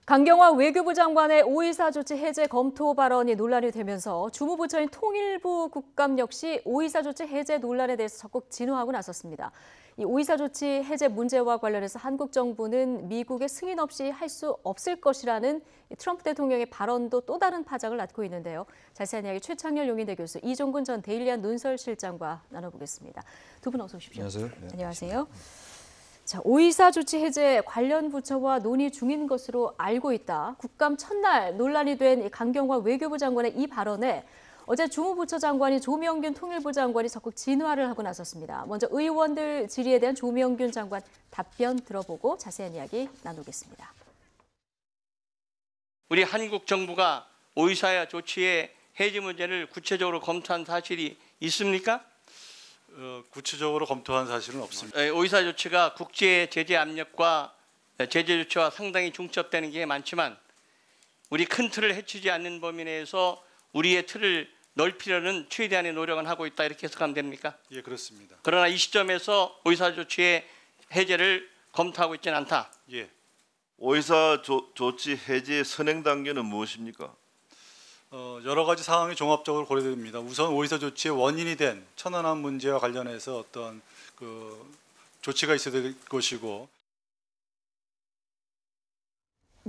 강경화 외교부 장관의 5.24 조치 해제 검토 발언이 논란이 되면서 주무부처인 통일부 국감 역시 5.24 조치 해제 논란에 대해서 적극 진화하고 나섰습니다. 이 5.24 조치 해제 문제와 관련해서 한국 정부는 미국의 승인 없이 할 수 없을 것이라는 트럼프 대통령의 발언도 또 다른 파장을 낳고 있는데요. 자세한 이야기 최창렬 용인대 교수, 이종근 전 데일리안 논설실장과 나눠보겠습니다. 두 분 어서 오십시오. 안녕하세요. 네. 안녕하세요. 자, 5.24 조치 해제 관련 부처와 논의 중인 것으로 알고 있다. 국감 첫날 논란이 된 강경화 외교부 장관의 이 발언에 어제 주무부처 장관인 조명균 통일부 장관이 적극 진화를 하고 나섰습니다. 먼저 의원들 질의에 대한 조명균 장관 답변 들어보고 자세한 이야기 나누겠습니다. 우리 한국 정부가 5.24 조치의 해제 문제를 구체적으로 검토한 사실이 있습니까? 구체적으로 검토한 사실은 없습니다. 5.24 조치가 국제 제재 압력과 제재 조치와 상당히 중첩되는 게 많지만 우리 큰 틀을 해치지 않는 범위 내에서 우리의 틀을 넓히려는 최대한의 노력은 하고 있다, 이렇게 해석하면 됩니까? 예, 그렇습니다. 그러나 이 시점에서 5.24 조치의 해제를 검토하고 있지는 않다. 예. 5.24 조치 해제 선행 단계는 무엇입니까? 여러 가지 상황이 종합적으로 고려됩니다. 우선 5.24 조치의 원인이 된 천안함 문제와 관련해서 어떤 조치가 있어야 될 것이고.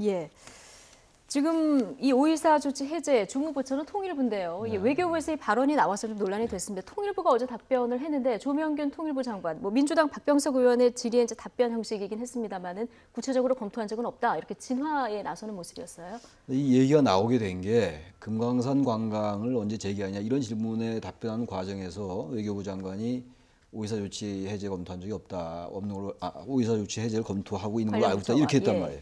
예. 지금 이 5.24 조치 해제 주무부처는 통일부인데요. 이 외교부에서 이 발언이 나와서 좀 논란이 됐습니다. 통일부가 어제 답변을 했는데 조명균 통일부 장관, 민주당 박병석 의원의 질의에 이제 답변 형식이긴 했습니다만은 구체적으로 검토한 적은 없다, 이렇게 진화에 나서는 모습이었어요. 이 얘기가 나오게 된 게 금강산 관광을 언제 재개하냐 이런 질문에 답변하는 과정에서 외교부 장관이 5.24 조치 해제 검토한 적이 없다, 없는 걸로 5.24 조치 해제를 검토하고 있는 걸로 알고 있다, 이렇게 했단 말이에요.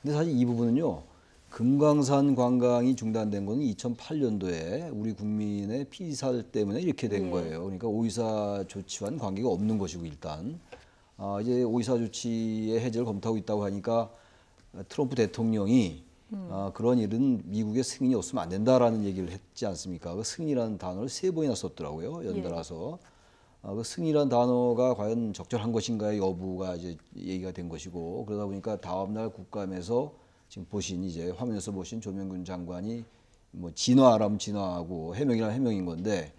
근데 사실 이 부분은요. 금강산 관광이 중단된 건 2008년도에 우리 국민의 피살 때문에 이렇게 된 거예요. 그러니까 5.24 조치와는 관계가 없는 것이고, 일단 이제 5.24 조치의 해제를 검토하고 있다고 하니까 트럼프 대통령이 그런 일은 미국의 승인이 없으면 안 된다라는 얘기를 했지 않습니까? 그 승인이라는 단어를 3번이나 썼더라고요, 연달아서. 그 승인이라는 단어가 과연 적절한 것인가의 여부가 이제 얘기가 된 것이고, 그러다 보니까 다음날 국감에서 지금 보신, 이제 화면에서 보신 조명균 장관이 뭐 진화라면 진화하고 해명이라면 해명인 건데,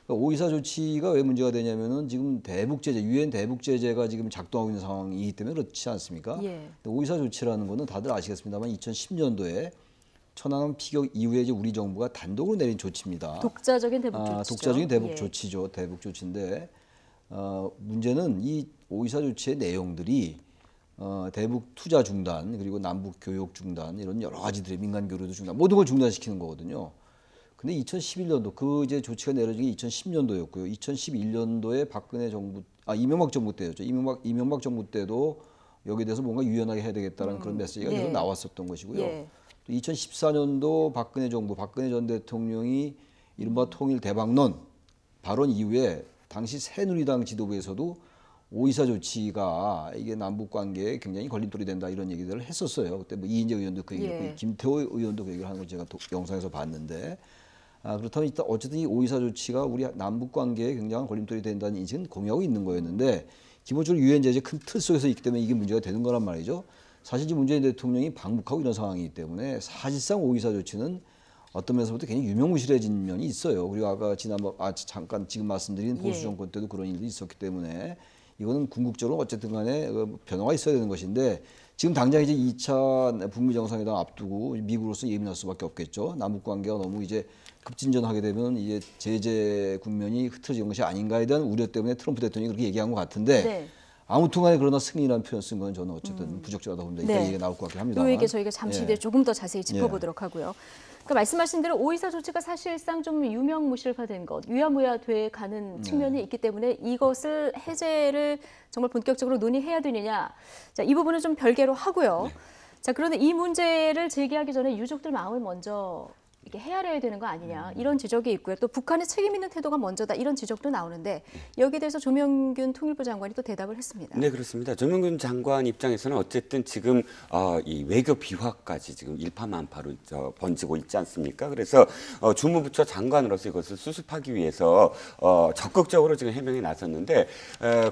그러니까 5.24 조치가 왜 문제가 되냐면은 지금 대북 제재, 유엔 대북 제재가 지금 작동하고 있는 상황이기 때문에 그렇지 않습니까? 예. 5.24 조치라는 거는 다들 아시겠습니다만 2010년도에 천안함 피격 이후에 이제 우리 정부가 단독으로 내린 조치입니다. 독자적인 대북 조치죠. 독자적인 대북 조치죠. 대북 조치인데 문제는 이 5.24 조치의 내용들이 대북 투자 중단, 그리고 남북 교역 중단, 이런 여러 가지들의 민간 교류도 중단, 모든 걸 중단시키는 거거든요. 근데 2011년도 그 이제 조치가 내려진 게 2010년도였고요. 2011년도에 박근혜 정부, 이명박 정부 때였죠. 이명박 정부 때도 여기에 대해서 뭔가 유연하게 해야 되겠다는 그런 메시지가 계속 나왔었던 것이고요. 또 2014년도 박근혜 정부, 박근혜 전 대통령이 이른바 통일 대박론 발언 이후에 당시 새누리당 지도부에서도 5.24 조치가 이게 남북 관계에 굉장히 걸림돌이 된다, 이런 얘기들을 했었어요. 그때 뭐 이인재 의원도 그 얘기를 했고, 김태호 의원도 그 얘기를 하는 걸 제가 영상에서 봤는데, 그렇다면 일단 어쨌든 이 5.24 조치가 우리 남북 관계에 굉장한 걸림돌이 된다는 인식은 공유하고 있는 거였는데, 기본적으로 유엔 제재 큰 틀 속에서 있기 때문에 이게 문제가 되는 거란 말이죠. 사실 지금 문재인 대통령이 방북하고 이런 상황이기 때문에 사실상 5.24 조치는 어떤 면에서부터 굉장히 유명무실해진 면이 있어요. 그리고 아까 잠깐 지금 말씀드린 보수 정권 때도 그런 일이 있었기 때문에 이거는 궁극적으로 어쨌든 간에 변화가 있어야 되는 것인데, 지금 당장 이제 2차 북미 정상회담 앞두고 미국으로서 예민할 수밖에 없겠죠. 남북 관계가 너무 이제 급진전하게 되면 이제 제재 국면이 흐트러지는 것이 아닌가에 대한 우려 때문에 트럼프 대통령이 그렇게 얘기한 것 같은데, 아무튼 간에 그러나 승인이라는 표현 쓴 건 저는 어쨌든 부적절하다 봅니다. 이따 얘기가 나올 것 같긴 합니다. 이 얘기 저희가 잠시 뒤에 조금 더 자세히 짚어보도록 하고요. 그러니까 말씀하신 대로 5.24 조치가 사실상 좀 유명무실화된 것, 유야무야 돼 가는 측면이 있기 때문에 이것을 해제를 정말 본격적으로 논의해야 되느냐, 자, 이 부분은 좀 별개로 하고요. 자, 그런데 이 문제를 제기하기 전에 유족들 마음을 먼저 이게 헤아려야 되는 거 아니냐, 이런 지적이 있고요. 또 북한의 책임 있는 태도가 먼저다, 이런 지적도 나오는데, 여기에 대해서 조명균 통일부 장관이 또 대답을 했습니다. 네, 그렇습니다. 조명균 장관 입장에서는 어쨌든 지금 이 외교 비화까지 지금 일파만파로 번지고 있지 않습니까? 그래서 주무부처 장관으로서 이것을 수습하기 위해서 적극적으로 지금 해명에 나섰는데,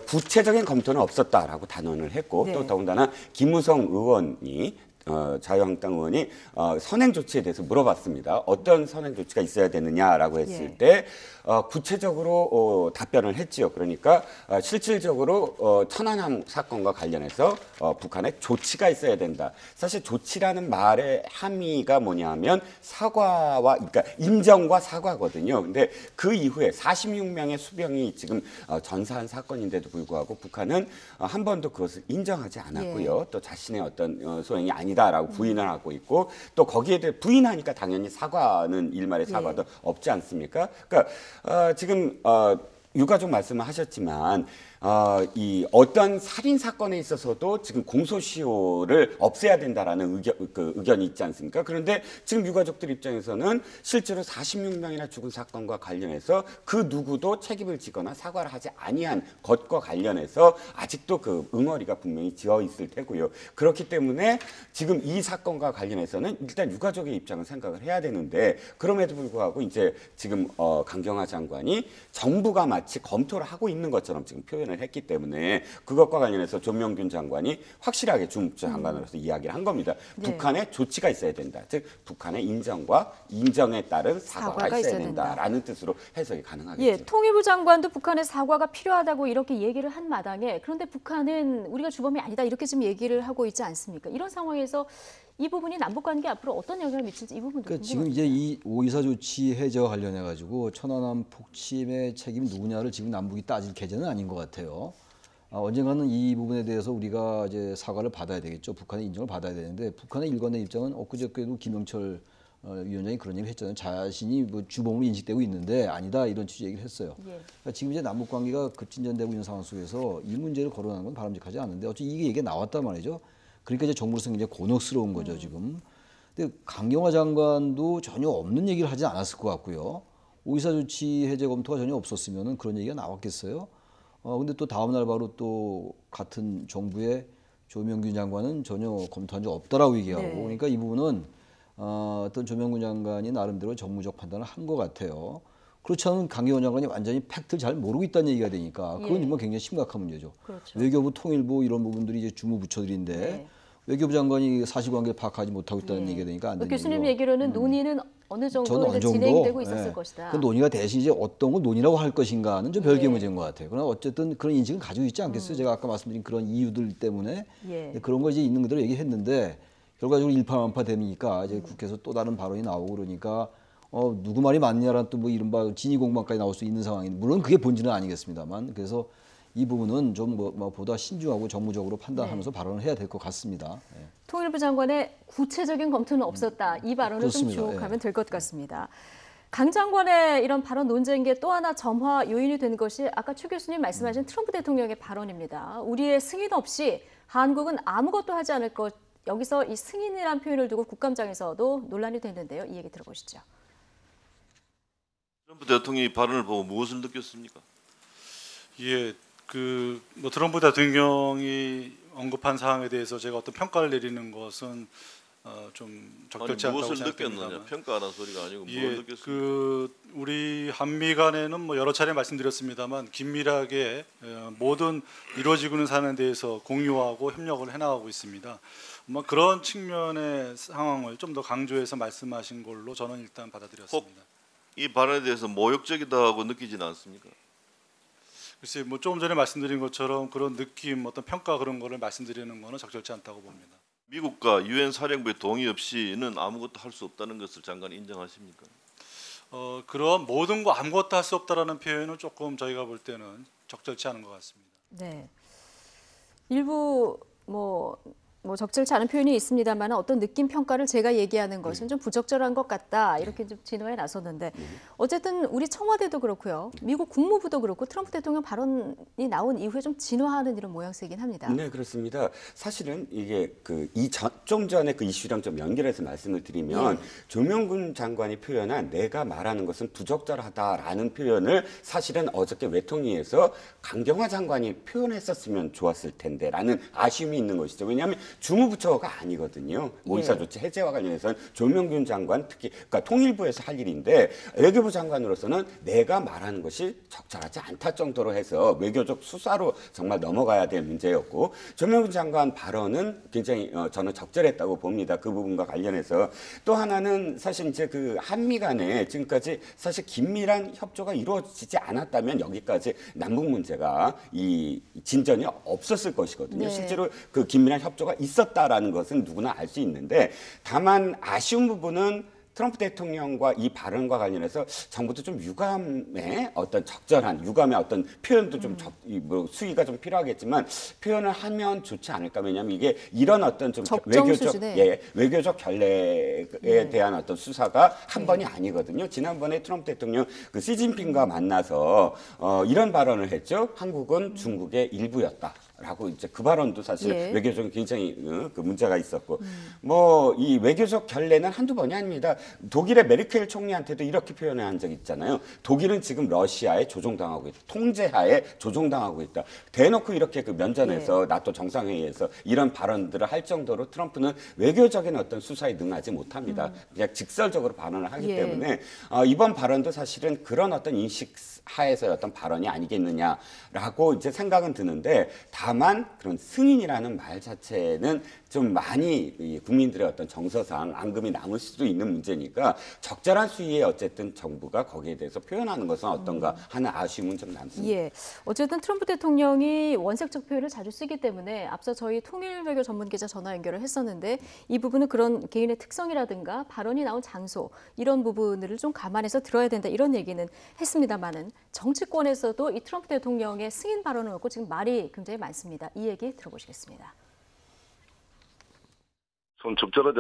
구체적인 검토는 없었다라고 단언을 했고, 또 더군다나 김무성 의원이 자유한국당 의원이 선행 조치에 대해서 물어봤습니다. 어떤 선행 조치가 있어야 되느냐라고 했을 예. 때 구체적으로 답변을 했지요. 그러니까 실질적으로 천안함 사건과 관련해서 북한의 조치가 있어야 된다. 사실 조치라는 말의 함의가 뭐냐면 사과와 그러니까 인정과 사과거든요. 근데 그 이후에 46명의 수병이 지금 전사한 사건인데도 불구하고 북한은 한 번도 그것을 인정하지 않았고요. 또 자신의 어떤 소행이 아니다라고 부인을 하고 있고 또 거기에 대해 부인하니까 당연히 사과는 일말의 사과도 없지 않습니까? 그러니까 지금 유가족 말씀을 하셨지만 이 어떤 살인 사건에 있어서도 지금 공소시효를 없애야 된다라는 의견이 있지 않습니까? 그런데 지금 유가족들 입장에서는 실제로 46명이나 죽은 사건과 관련해서 그 누구도 책임을 지거나 사과를 하지 아니한 것과 관련해서 아직도 그 응어리가 분명히 지어 있을 테고요. 그렇기 때문에 지금 이 사건과 관련해서는 일단 유가족의 입장을 생각을 해야 되는데 그럼에도 불구하고 이제 지금 강경화 장관이 정부가 마치 검토를 하고 있는 것처럼 지금 표현을 했기 때문에 그것과 관련해서 조명균 장관이 확실하게 중국주 장관으로서 이야기를 한 겁니다. 네. 북한의 조치가 있어야 된다. 즉 북한의 인정과 인정에 따른 사과가 있어야 된다라는 뜻으로 해석이 가능하겠죠. 예, 통일부 장관도 북한의 사과가 필요하다고 이렇게 얘기를 한 마당에 그런데 북한은 우리가 주범이 아니다 이렇게 지금 얘기를 하고 있지 않습니까? 이런 상황에서 이 부분이 남북 관계에 앞으로 어떤 영향을 미칠지 이 부분도 그러니까 궁금합니다. 지금 이제 이 5.24 조치 해제와 관련해 가지고 천안함 폭침의 책임이 누구냐를 지금 남북이 따질 계제는 아닌 것 같아요. 언젠가는 이 부분에 대해서 우리가 이제 사과를 받아야 되겠죠. 북한의 인정을 받아야 되는데 북한의 일관된 입장은 엊그저께도 김영철 위원장이 그런 얘기를 했잖아요. 자신이 뭐 주범으로 인식되고 있는데 아니다 이런 취지 얘기를 했어요. 예. 그러니까 지금 이제 남북 관계가 급진전되고 있는 상황 속에서 이 문제를 거론하는 건 바람직하지 않은데 어차피 이게 얘기가 나왔단 말이죠. 그러니까 이제 정부로서 굉장히 곤혹스러운 거죠 지금. 근데 강경화 장관도 전혀 없는 얘기를 하지 않았을 것 같고요. 5.24 조치 해제 검토가 전혀 없었으면은 그런 얘기가 나왔겠어요. 근데 또 다음 날 바로 또 같은 정부의 조명균 장관은 전혀 검토한 적 없다라고 얘기하고 네. 그러니까 이 부분은 어떤 조명균 장관이 나름대로 정무적 판단을 한 것 같아요. 그렇지 않으면 강경화 장관이 완전히 팩트를 잘 모르고 있다는 얘기가 되니까 그건 예. 정말 굉장히 심각한 문제죠. 그렇죠. 외교부, 통일부 이런 부분들이 이제 주무부처들인데 네. 외교부 장관이 사실관계를 파악하지 못하고 있다는 네. 얘기가 되니까 안 되는 교수님 얘기죠. 얘기로는 논의는 어느 정도 저는 어느 이제 정도 진행되고 있었을 것이다. 그 논의가 대신 이제 어떤 걸 논의라고 할 것인가는 좀 별개의 예. 문제인 것 같아요. 그러나 어쨌든 그런 인식은 가지고 있지 않겠어요. 제가 아까 말씀드린 그런 이유들 때문에 예. 그런 거 이제 있는 그대로 얘기했는데 결과적으로 일파만파 되니까 이제 국회에서 또 다른 발언이 나오고 그러니까 누구 말이 맞냐라는 또 뭐 이른바 진위 공방까지 나올 수 있는 상황인데 물론 그게 본질은 아니겠습니다만 그래서 이 부분은 좀 보다 신중하고 정무적으로 판단하면서 발언을 해야 될 것 같습니다. 예. 통일부 장관의 구체적인 검토는 없었다. 이 발언을 그렇습니다. 좀 주목하면 될 것 같습니다. 강 장관의 이런 발언 논쟁의 또 하나 점화 요인이 된 것이 아까 최 교수님 말씀하신 트럼프 대통령의 발언입니다. 우리의 승인 없이 한국은 아무것도 하지 않을 것. 여기서 이 승인이라는 표현을 두고 국감장에서도 논란이 됐는데요. 이 얘기 들어보시죠. 트럼프 대통령이 발언을 보고 무엇을 느꼈습니까? 예, 뭐 트럼프 대통령이 언급한 사항에 대해서 제가 어떤 평가를 내리는 것은 좀 적절치 않다고 무엇을 생각됩니다. 느꼈느냐? 평가하는 소리가 아니고 뭘 예, 느꼈습니까? 우리 한미 간에는 뭐 여러 차례 말씀드렸습니다만 긴밀하게 모든 이루어지고 있는 사안에 대해서 공유하고 협력을 해나가고 있습니다. 뭐 그런 측면의 상황을 좀 더 강조해서 말씀하신 걸로 저는 일단 받아들였습니다. 이 발언에 대해서 모욕적이다고 느끼지는 않습니까? 글쎄, 뭐 조금 전에 말씀드린 것처럼 그런 느낌, 어떤 평가 그런 거를 말씀드리는 거는 적절치 않다고 봅니다. 미국과 유엔 사령부의 동의 없이는 아무것도 할 수 없다는 것을 장관이 인정하십니까? 그런 모든 거 아무것도 할 수 없다라는 표현은 조금 저희가 볼 때는 적절치 않은 것 같습니다. 네. 일부 뭐 적절치 않은 표현이 있습니다만 어떤 느낌 평가를 제가 얘기하는 것은 좀 부적절한 것 같다 이렇게 좀 진화해 나섰는데 어쨌든 우리 청와대도 그렇고요, 미국 국무부도 그렇고 트럼프 대통령 발언이 나온 이후에 좀 진화하는 이런 모양새이긴 합니다. 네, 그렇습니다. 사실은 이게 좀 전에 그 이슈랑 좀 연결해서 말씀을 드리면 조명균 장관이 표현한 내가 말하는 것은 부적절하다라는 표현을 사실은 어저께 외통위에서 강경화 장관이 표현했었으면 좋았을 텐데라는 아쉬움이 있는 것이죠. 왜냐하면 주무부처가 아니거든요. 오이사 조치 해제와 관련해서는 조명균 장관 특히 그러니까 통일부에서 할 일인데 외교부 장관으로서는 내가 말하는 것이 적절하지 않다 정도로 해서 외교적 수사로 정말 넘어가야 될 문제였고 조명균 장관 발언은 굉장히 저는 적절했다고 봅니다. 그 부분과 관련해서 또 하나는 사실 이제 그 한미 간에 지금까지 사실 긴밀한 협조가 이루어지지 않았다면 여기까지 남북 문제가 이 진전이 없었을 것이거든요. 네. 실제로 그 긴밀한 협조가 있었다라는 것은 누구나 알 수 있는데 다만 아쉬운 부분은 트럼프 대통령과 이 발언과 관련해서 정부도 좀 유감의 어떤 적절한 유감의 어떤 표현도 좀 뭐 수위가 좀 필요하겠지만 표현을 하면 좋지 않을까. 왜냐하면 이게 이런 어떤 좀 외교적 결례에 대한 어떤 수사가 한 번이 아니거든요. 지난번에 트럼프 대통령 그 시진핑과 만나서 이런 발언을 했죠. 한국은 중국의 일부였다. 라고 이제 그 발언도 사실 외교적인 굉장히 그 문제가 있었고 뭐 이 외교적 결례는 한두 번이 아닙니다. 독일의 메르켈 총리한테도 이렇게 표현한 적이 있잖아요. 독일은 지금 러시아에 조종당하고 있다. 통제하에 조종당하고 있다. 대놓고 이렇게 그 면전에서 나토 정상회의에서 이런 발언들을 할 정도로 트럼프는 외교적인 어떤 수사에 능하지 못합니다. 그냥 직설적으로 발언을 하기 때문에 이번 발언도 사실은 그런 어떤 인식 하에서의 어떤 발언이 아니겠느냐라고 이제 생각은 드는데 다만 그런 승인이라는 말 자체는 좀 많이 이 국민들의 어떤 정서상 앙금이 남을 수도 있는 문제니까 적절한 수위에 어쨌든 정부가 거기에 대해서 표현하는 것은 어떤가 하는 아쉬움은 좀 남습니다. 예. 어쨌든 트럼프 대통령이 원색적 표현을 자주 쓰기 때문에 앞서 저희 통일외교 전문 기자 전화 연결을 했었는데 이 부분은 그런 개인의 특성이라든가 발언이 나온 장소 이런 부분들을 좀 감안해서 들어야 된다 이런 얘기는 했습니다만은 정치권에서도 이 트럼프 대통령의 승인 발언을 놓고 지금 말이 굉장히 많습니다. 이 얘기 들어보시겠습니다. 좀 적절하지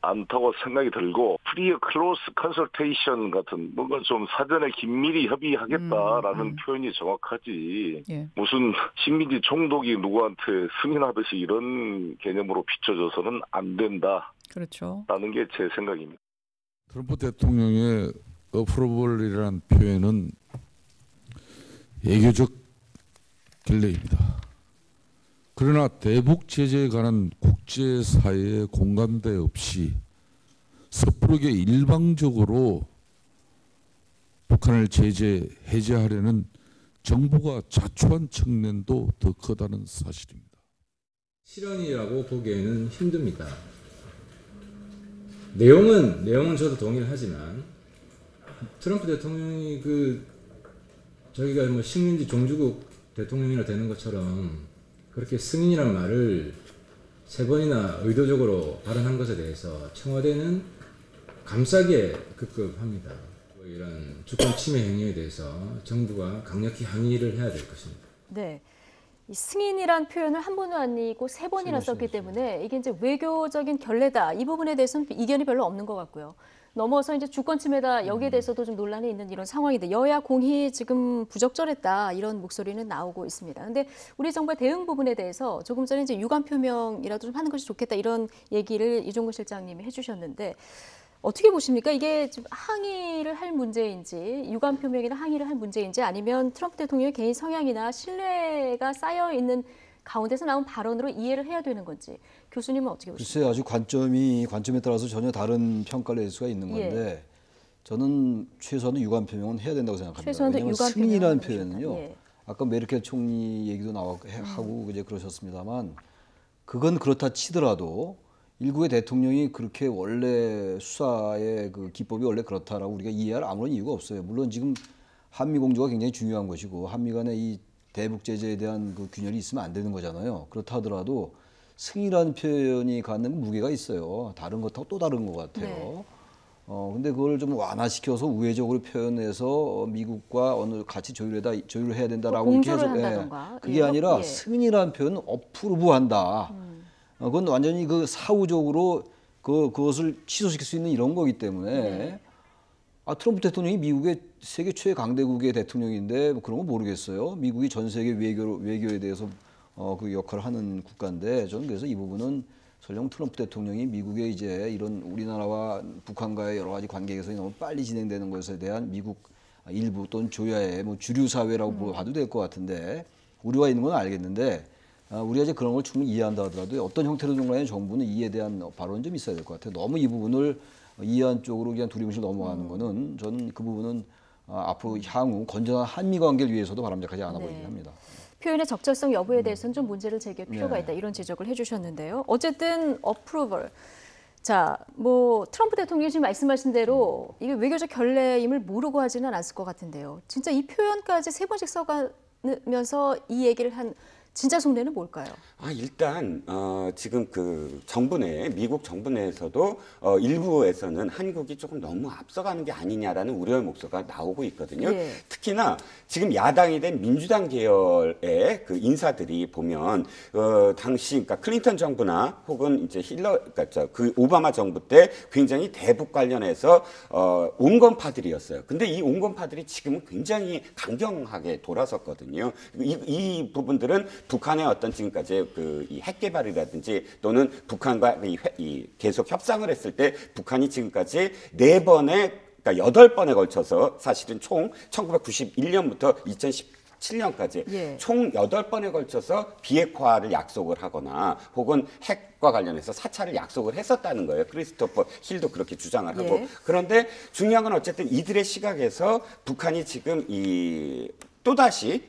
않다고 생각이 들고 프리어 클로스 컨설테이션 같은 뭔가 좀 사전에 긴밀히 협의하겠다라는 표현이 정확하지 무슨 식민지 총독이 누구한테 승인하듯이 이런 개념으로 비춰져서는 안 된다. 그렇죠. 라는 게 제 생각입니다. 트럼프 대통령의 어프로벌이라는 표현은 외교적 결례입니다. 그러나 대북 제재에 관한 국제사회의 공감대 없이 섣부르게 일방적으로 북한을 해제하려는 정부가 자초한 측면도 더 크다는 사실입니다. 실언이라고 보기에는 힘듭니다. 내용은 저도 동의를 하지만 트럼프 대통령이 저희가 뭐 식민지 종주국 대통령이나 되는 것처럼 그렇게 승인이라는 말을 3번이나 의도적으로 발언한 것에 대해서 청와대는 감싸기에 급급합니다. 이런 주권 침해 행위에 대해서 정부가 강력히 항의를 해야 될 것입니다. 네. 이 승인이란 표현을 한 번도 아니고 3번이나 썼기 때문에 이게 이제 외교적인 결례다. 이 부분에 대해서는 이견이 별로 없는 것 같고요. 넘어서 이제 주권 침해다. 여기에 대해서도 좀 논란이 있는 이런 상황인데 여야 공히 지금 부적절했다. 이런 목소리는 나오고 있습니다. 근데 우리 정부의 대응 부분에 대해서 조금 전에 이제 유감 표명이라도 좀 하는 것이 좋겠다. 이런 얘기를 이종근 실장님이 해주셨는데 어떻게 보십니까? 이게 좀 항의를 할 문제인지 유감 표명이나 항의를 할 문제인지 아니면 트럼프 대통령의 개인 성향이나 신뢰가 쌓여 있는 가운데서 나온 발언으로 이해를 해야 되는 건지 교수님은 어떻게 보십니까? 글쎄 아주 관점에 따라서 전혀 다른 평가를 낼 수가 있는 건데 저는 최소한도 유감 표명은 해야 된다고 생각합니다. 최소한도 왜냐하면 유감 승인이라는 표현은요. 예. 아까 메르켈 총리 얘기도 하고 이제 그러셨습니다만 그건 그렇다 치더라도 일국의 대통령이 그렇게 원래 수사의 그 기법이 원래 그렇다라고 우리가 이해할 아무런 이유가 없어요. 물론 지금 한미 공조가 굉장히 중요한 것이고 한미 간의 이 대북 제재에 대한 그 균열이 있으면 안 되는 거잖아요. 그렇다 하더라도 승인이라는 표현이 갖는 무게가 있어요. 다른 것하고 또 다른 것 같아요. 근데 그걸 좀 완화시켜서 우회적으로 표현해서 미국과 어느 같이 조율을 해야 된다라고 이렇게 해서 그게 아니라 승인이라는 표현은 어프로브한다. 그건 완전히 그 사후적으로 그것을 취소시킬 수 있는 이런 거기 때문에 트럼프 대통령이 미국의 세계 최강대국의 대통령인데 뭐 그런 거 모르겠어요. 미국이 전 세계 외교에 대해서 그 역할을 하는 국가인데 저는 그래서 이 부분은 설령 트럼프 대통령이 미국의 이제 이런 우리나라와 북한과의 여러 가지 관계 개선이 너무 빨리 진행되는 것에 대한 미국 일부 또는 조야의 뭐 주류 사회라고 봐도 될 것 같은데 우려가 있는 건 알겠는데 우리가 이제 그런 걸 충분히 이해한다 하더라도 어떤 형태로든 간에 정부는 이에 대한 발언이 좀 있어야 될 것 같아요. 너무 이 부분을 이해한 쪽으로 그냥 두리뭉실 넘어가는 거는 저는 그 부분은 앞으로 향후 건전한 한미 관계를 위해서도 바람직하지 않아 보이긴 합니다. 표현의 적절성 여부에 대해서는 좀 문제를 제기할 필요가 있다 이런 지적을 해주셨는데요. 어쨌든 어프로벌. 자, 뭐 트럼프 대통령이 지금 말씀하신 대로 이게 외교적 결례임을 모르고 하지는 않았을 것 같은데요. 진짜 이 표현까지 3번씩 써가면서 이 얘기를 한 진짜 속내는 뭘까요? 일단 지금 그 정부 내 미국 정부 내에서도 일부에서는 한국이 조금 너무 앞서가는 게 아니냐라는 우려의 목소리가 나오고 있거든요. 예. 특히나 지금 야당이 된 민주당 계열의 그 인사들이 보면 당시 그러니까 클린턴 정부나 혹은 이제 그러니까 그 오바마 정부 때 굉장히 대북 관련해서 온건파들이었어요. 근데 이 온건파들이 지금은 굉장히 강경하게 돌아섰거든요. 이 부분들은 북한의 어떤 지금까지 이 핵 개발이라든지 또는 북한과 계속 협상을 했을 때 북한이 지금까지 4번의 그러니까 8번에 걸쳐서 사실은 총 1991년부터 2017년까지 총 8번에 걸쳐서 비핵화를 약속을 하거나 혹은 핵과 관련해서 사찰을 약속을 했었다는 거예요. 크리스토퍼 힐도 그렇게 주장을 하고. 그런데 중요한 건 어쨌든 이들의 시각에서 북한이 지금 또다시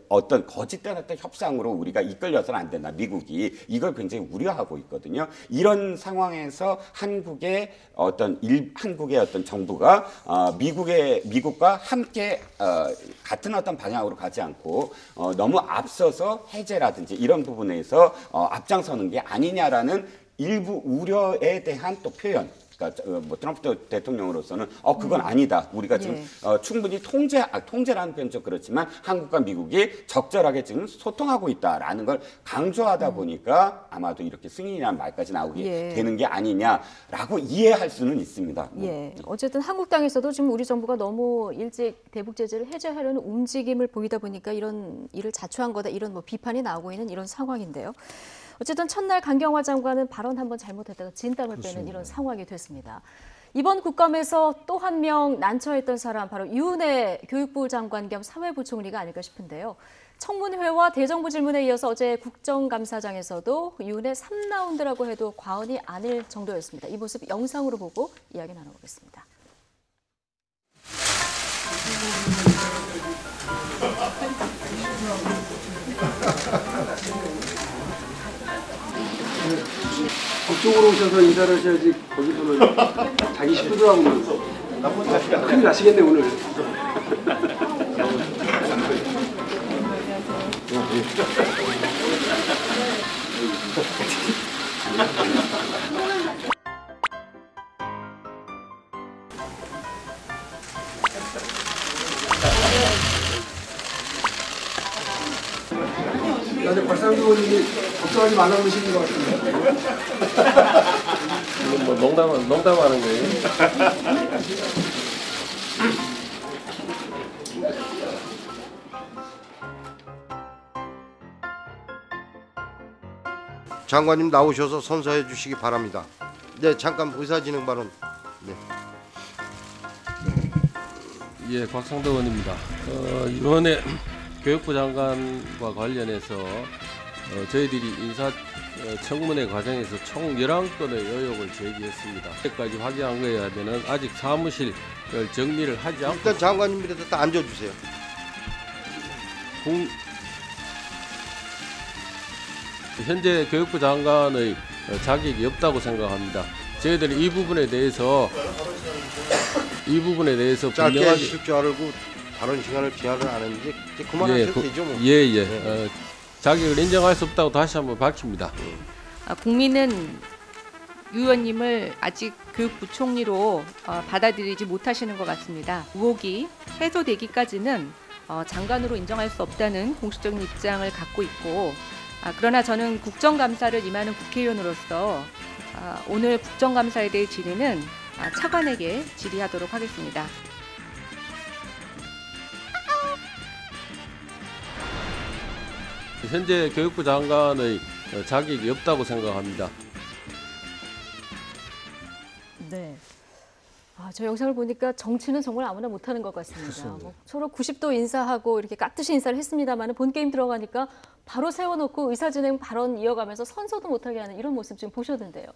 어떤 거짓된 어떤 협상으로 우리가 이끌려서는 안 된다. 미국이 이걸 굉장히 우려하고 있거든요. 이런 상황에서 한국의 어떤 정부가 미국과 함께 같은 어떤 방향으로 가지 않고 너무 앞서서 해제라든지 이런 부분에서 앞장서는 게 아니냐라는 일부 우려에 대한 또 표현. 그러니까 뭐 트럼프 대통령으로서는 그건 아니다. 우리가 지금 충분히 통제라는 표현 좀 그렇지만 한국과 미국이 적절하게 지금 소통하고 있다라는 걸 강조하다 보니까 아마도 이렇게 승인이라는 말까지 나오게 되는 게 아니냐라고 이해할 수는 있습니다. 어쨌든 한국당에서도 지금 우리 정부가 너무 일찍 대북 제재를 해제하려는 움직임을 보이다 보니까 이런 일을 자초한 거다 이런 뭐 비판이 나오고 있는 이런 상황인데요. 어쨌든 첫날 강경화 장관은 발언 한번 잘못했다가 진땀을 빼는 이런 상황이 됐습니다. 이번 국감에서 또 한 명 난처했던 사람 바로 유은혜 교육부 장관 겸 사회부총리가 아닐까 싶은데요. 청문회와 대정부 질문에 이어서 어제 국정감사장에서도 유은혜 3라운드라고 해도 과언이 아닐 정도였습니다. 이 모습 영상으로 보고 이야기 나눠보겠습니다. 그쪽으로 오셔서 인사를 하셔야지 거기서는 자기 식구들하고는 큰일 나시겠네 오늘. 나는 박상규 의원님이 걱정하지 말라고 그러시는 것 같은데. 이건 뭐 농담하는 거예요? 장관님 나오셔서 선서해 주시기 바랍니다. 네, 잠깐 의사진행 발언. 네. 예, 곽상도 의원입니다. 이번에 교육부 장관과 관련해서 저희들이 인사 청문회 과정에서 총 11건의 의혹을 제기했습니다. 여기까지 확인한 거에 하면은 아직 사무실 정리를 하지 않고 일단 장관님들도 다 앉아주세요. 현재 교육부 장관의 자격이 없다고 생각합니다. 저희들이 이 부분에 대해서 짧게 분명하게 하실 줄 알고 발언 시간을 제한을 안 했는데 이제 그만하셔도 되죠 뭐. 자격을 인정할 수 없다고 다시 한번 밝힙니다. 국민은 유 의원님을 아직 교육부 총리로 받아들이지 못하시는 것 같습니다. 의혹이 해소되기까지는 장관으로 인정할 수 없다는 공식적인 입장을 갖고 있고 그러나 저는 국정감사를 임하는 국회의원으로서 오늘 국정감사에 대해 질의는 차관에게 질의하도록 하겠습니다. 현재 교육부 장관의 자격이 없다고 생각합니다. 네. 저 영상을 보니까 정치는 정말 아무나 못하는 것 같습니다. 뭐 서로 90도 인사하고 이렇게 깍듯이 인사를 했습니다만 본 게임 들어가니까 바로 세워놓고 의사진행 발언 이어가면서 선서도 못하게 하는 이런 모습 지금 보셨는데요.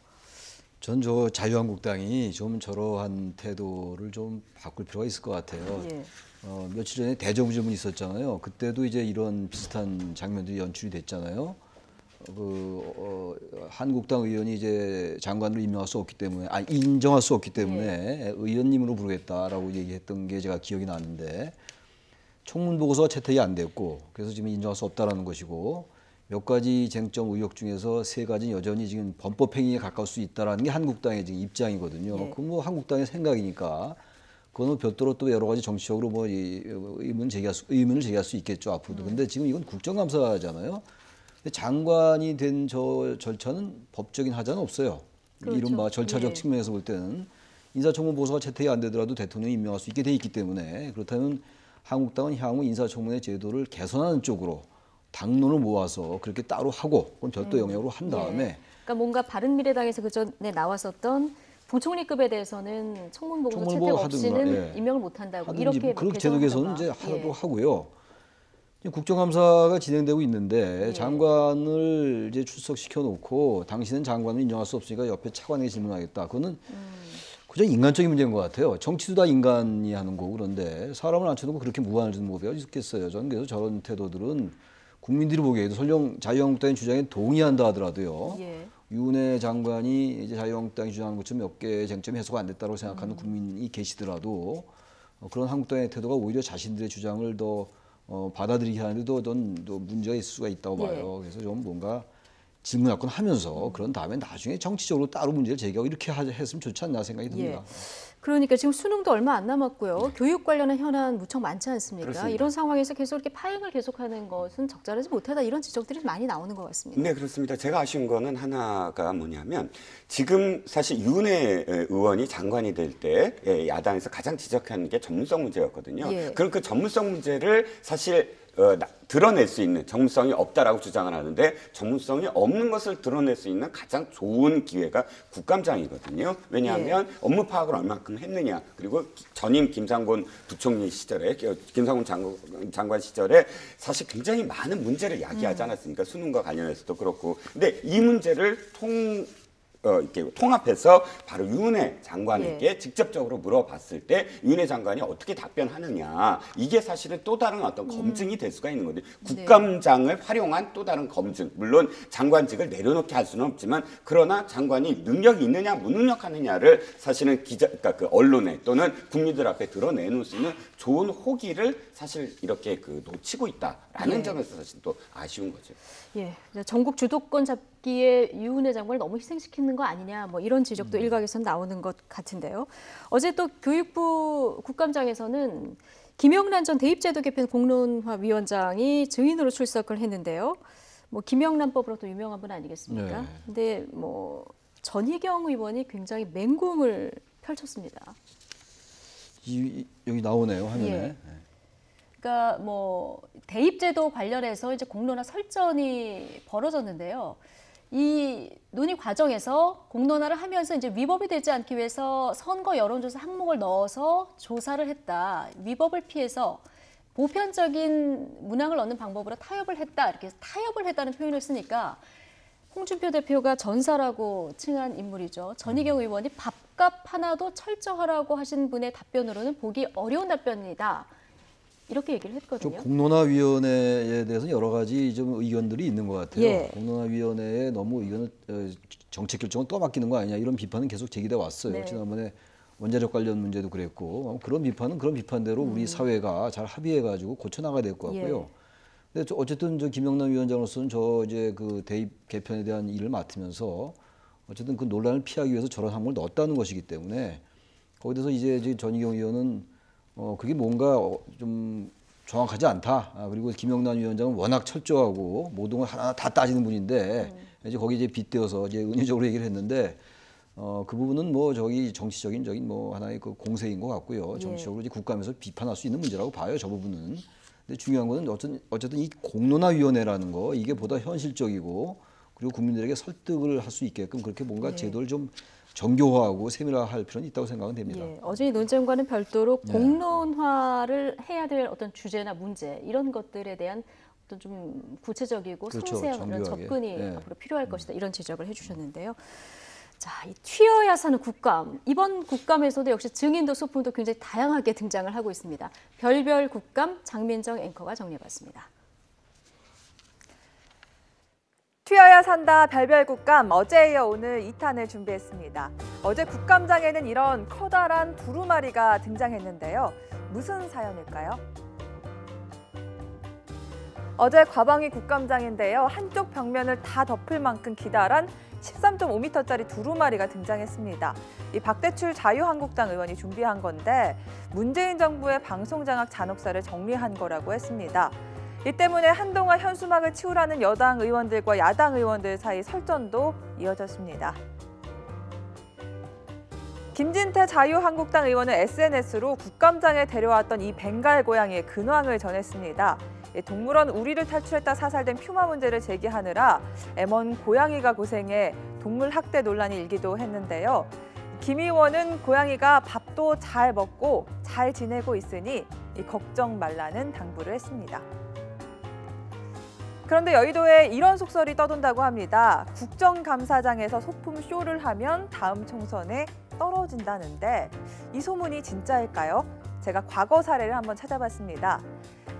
전 저 자유한국당이 좀 저러한 태도를 좀 바꿀 필요가 있을 것 같아요. 예. 며칠 전에 대정부질문 있었잖아요. 그때도 이제 이런 비슷한 장면들이 연출이 됐잖아요. 한국당 의원이 이제 장관으로 임명할 수 없기 때문에, 인정할 수 없기 때문에 의원님으로 부르겠다라고 얘기했던 게 제가 기억이 나는데 청문 보고서가 채택이 안 됐고 그래서 지금 인정할 수 없다라는 것이고 몇 가지 쟁점 의혹 중에서 3가지는 여전히 지금 범법 행위에 가까울 수 있다라는 게 한국당의 지금 입장이거든요. 그건 뭐 한국당의 생각이니까 그거는 별도로 또 여러 가지 정치적으로 뭐 의문을 제기할 수 있겠죠 앞으로도. 근데 지금 이건 국정감사잖아요. 장관이 된 저 절차는 법적인 하자는 없어요. 그렇죠. 이른바 절차적 측면에서 볼 때는 인사청문 보고서가 채택이 안 되더라도 대통령이 임명할 수 있게 돼 있기 때문에 그렇다면 한국당은 향후 인사청문회 제도를 개선하는 쪽으로 당론을 모아서 그렇게 따로 하고 그건 별도 영역으로 한 다음에 그러니까 뭔가 바른미래당에서 그 전에 나왔었던 부총리급에 대해서는 청문 보고서 채택 없이는 임명을 못 한다고 이렇게 그렇게 제도 개선은 이제 하도록 하고요. 국정감사가 진행되고 있는데 장관을 이제 출석시켜 놓고 당신은 장관을 인정할 수 없으니까 옆에 차관에게 질문하겠다. 그거는 그저 인간적인 문제인 것 같아요. 정치도 다 인간이 하는 거고 그런데 사람을 앉혀놓고 그렇게 무관할 줄 모르가 있겠어요. 저는 그래서 저런 태도들은 국민들이 보기에도 설령 자유한국당의 주장에 동의한다 하더라도요. 유은혜 장관이 이제 자유한국당이 주장하는 것처럼 몇 개의 쟁점이 해소가 안 됐다고 생각하는 국민이 계시더라도 그런 한국당의 태도가 오히려 자신들의 주장을 더 받아들이게 하는데도 또 문제가 있을 수가 있다고 봐요. 그래서 좀 뭔가 질문할건 하면서 그런 다음에 나중에 정치적으로 따로 문제를 제기하고 이렇게 했으면 좋지 않나 생각이 듭니다. 그러니까 지금 수능도 얼마 안 남았고요. 교육 관련한 현안 무척 많지 않습니까? 그렇습니다. 이런 상황에서 계속 이렇게 파행을 계속하는 것은 적절하지 못하다 이런 지적들이 많이 나오는 것 같습니다. 네, 그렇습니다. 제가 아쉬운 거는 하나가 뭐냐면 지금 사실 유은혜 의원이 장관이 될 때 야당에서 가장 지적한 게 전문성 문제였거든요. 그럼 그 전문성 문제를 사실 드러낼 수 있는 전문성이 없다라고 주장을 하는데 전문성이 없는 것을 드러낼 수 있는 가장 좋은 기회가 국감장이거든요. 왜냐하면 업무 파악을 얼마큼 했느냐 그리고 전임 김상곤 부총리 시절에 김상곤 장관 시절에 사실 굉장히 많은 문제를 야기하지 않았습니까? 수능과 관련해서도 그렇고. 근데 이 문제를 이렇게 통합해서 바로 유은혜 장관에게 직접적으로 물어봤을 때 유은혜 장관이 어떻게 답변하느냐 이게 사실은 또 다른 어떤 검증이 될 수가 있는 건데 국감장을 활용한 또 다른 검증 물론 장관직을 내려놓게 할 수는 없지만 그러나 장관이 능력이 있느냐 무능력하느냐를 사실은 그러니까 그 언론에 또는 국민들 앞에 드러내놓을 수 있는 좋은 호기를 사실 이렇게 놓치고 있다라는 점에서 사실 또 아쉬운 거죠. 전국 주도권 잡기에 유은혜 장관을 너무 희생시키는 거 아니냐 뭐 이런 지적도 일각에서 나오는 것 같은데요. 어제 또 교육부 국감장에서는 김영란 전 대입제도 개편 공론화위원장이 증인으로 출석을 했는데요. 뭐 김영란법으로 또 유명한 분 아니겠습니까? 근데 뭐 전희경 의원이 굉장히 맹공을 펼쳤습니다. 여기 나오네요 화면에. 그러니까 뭐 대입제도 관련해서 이제 공론화 설전이 벌어졌는데요. 이 논의 과정에서 공론화를 하면서 이제 위법이 되지 않기 위해서 선거 여론조사 항목을 넣어서 조사를 했다. 위법을 피해서 보편적인 문항을 얻는 방법으로 타협을 했다. 이렇게 타협을 했다는 표현을 쓰니까 홍준표 대표가 전사라고 칭한 인물이죠. 전희경 의원이 밥값 하나도 철저하라고 하신 분의 답변으로는 보기 어려운 답변이다. 이렇게 얘기를 했거든요. 공론화위원회에 대해서는 여러 가지 좀 의견들이 있는 것 같아요. 공론화위원회에 너무 의견을 정책 결정을 떠맡기는 거 아니냐 이런 비판은 계속 제기돼 왔어요. 지난번에 원자력 관련 문제도 그랬고 그런 비판은 그런 비판대로 우리 사회가 잘 합의해가지고 고쳐 나가야 될 것 같고요. 근데 어쨌든 김영란 위원장으로서는 이제 그 대입 개편에 대한 일을 맡으면서 어쨌든 그 논란을 피하기 위해서 저런 항목을 넣었다는 것이기 때문에 거기서 이제 전희경 의원은 그게 뭔가 좀 정확하지 않다. 그리고 김영란 위원장은 워낙 철저하고 모든 걸 하나 다 따지는 분인데 이제 거기 이제 빗대어서 이제 은유적으로 얘기를 했는데 그 부분은 뭐 정치적인 뭐 하나의 그 공세인 것 같고요. 정치적으로 이제 국감에서 비판할 수 있는 문제라고 봐요. 저 부분은. 근데 중요한 거는 어쨌든 이 공론화위원회라는 거 이게 보다 현실적이고 그리고 국민들에게 설득을 할 수 있게끔 그렇게 뭔가 제도를 좀 정교화하고 세밀화할 필요는 있다고 생각은 됩니다. 예, 어제 이 논쟁과는 별도로 공론화를 해야 될 어떤 주제나 문제 이런 것들에 대한 어떤 좀 구체적이고 그렇죠, 섬세한 이런 정교하게. 접근이 앞으로 필요할 것이다 이런 지적을 해주셨는데요. 자, 이 튀어야 사는 국감. 이번 국감에서도 역시 증인도 소품도 굉장히 다양하게 등장을 하고 있습니다. 별별 국감 장민정 앵커가 정리해봤습니다. 튀어야 산다 별별 국감 어제에 이어 오늘 2탄을 준비했습니다. 어제 국감장에는 이런 커다란 두루마리가 등장했는데요. 무슨 사연일까요? 어제 과방위 국감장인데요. 한쪽 벽면을 다 덮을 만큼 기다란 13.5m짜리 두루마리가 등장했습니다. 이 박대출 자유한국당 의원이 준비한 건데 문재인 정부의 방송장악 잔혹사를 정리한 거라고 했습니다. 이 때문에 한동안 현수막을 치우라는 여당 의원들과 야당 의원들 사이 설전도 이어졌습니다. 김진태 자유한국당 의원은 SNS로 국감장에 데려왔던 이 벵갈 고양이의 근황을 전했습니다. 동물원 우리를 탈출했다 사살된 퓨마 문제를 제기하느라 M1 고양이가 고생해 동물 학대 논란이 일기도 했는데요. 김 의원은 고양이가 밥도 잘 먹고 잘 지내고 있으니 걱정 말라는 당부를 했습니다. 그런데 여의도에 이런 속설이 떠돈다고 합니다. 국정감사장에서 소품 쇼를 하면 다음 총선에 떨어진다는데 이 소문이 진짜일까요? 제가 과거 사례를 한번 찾아봤습니다.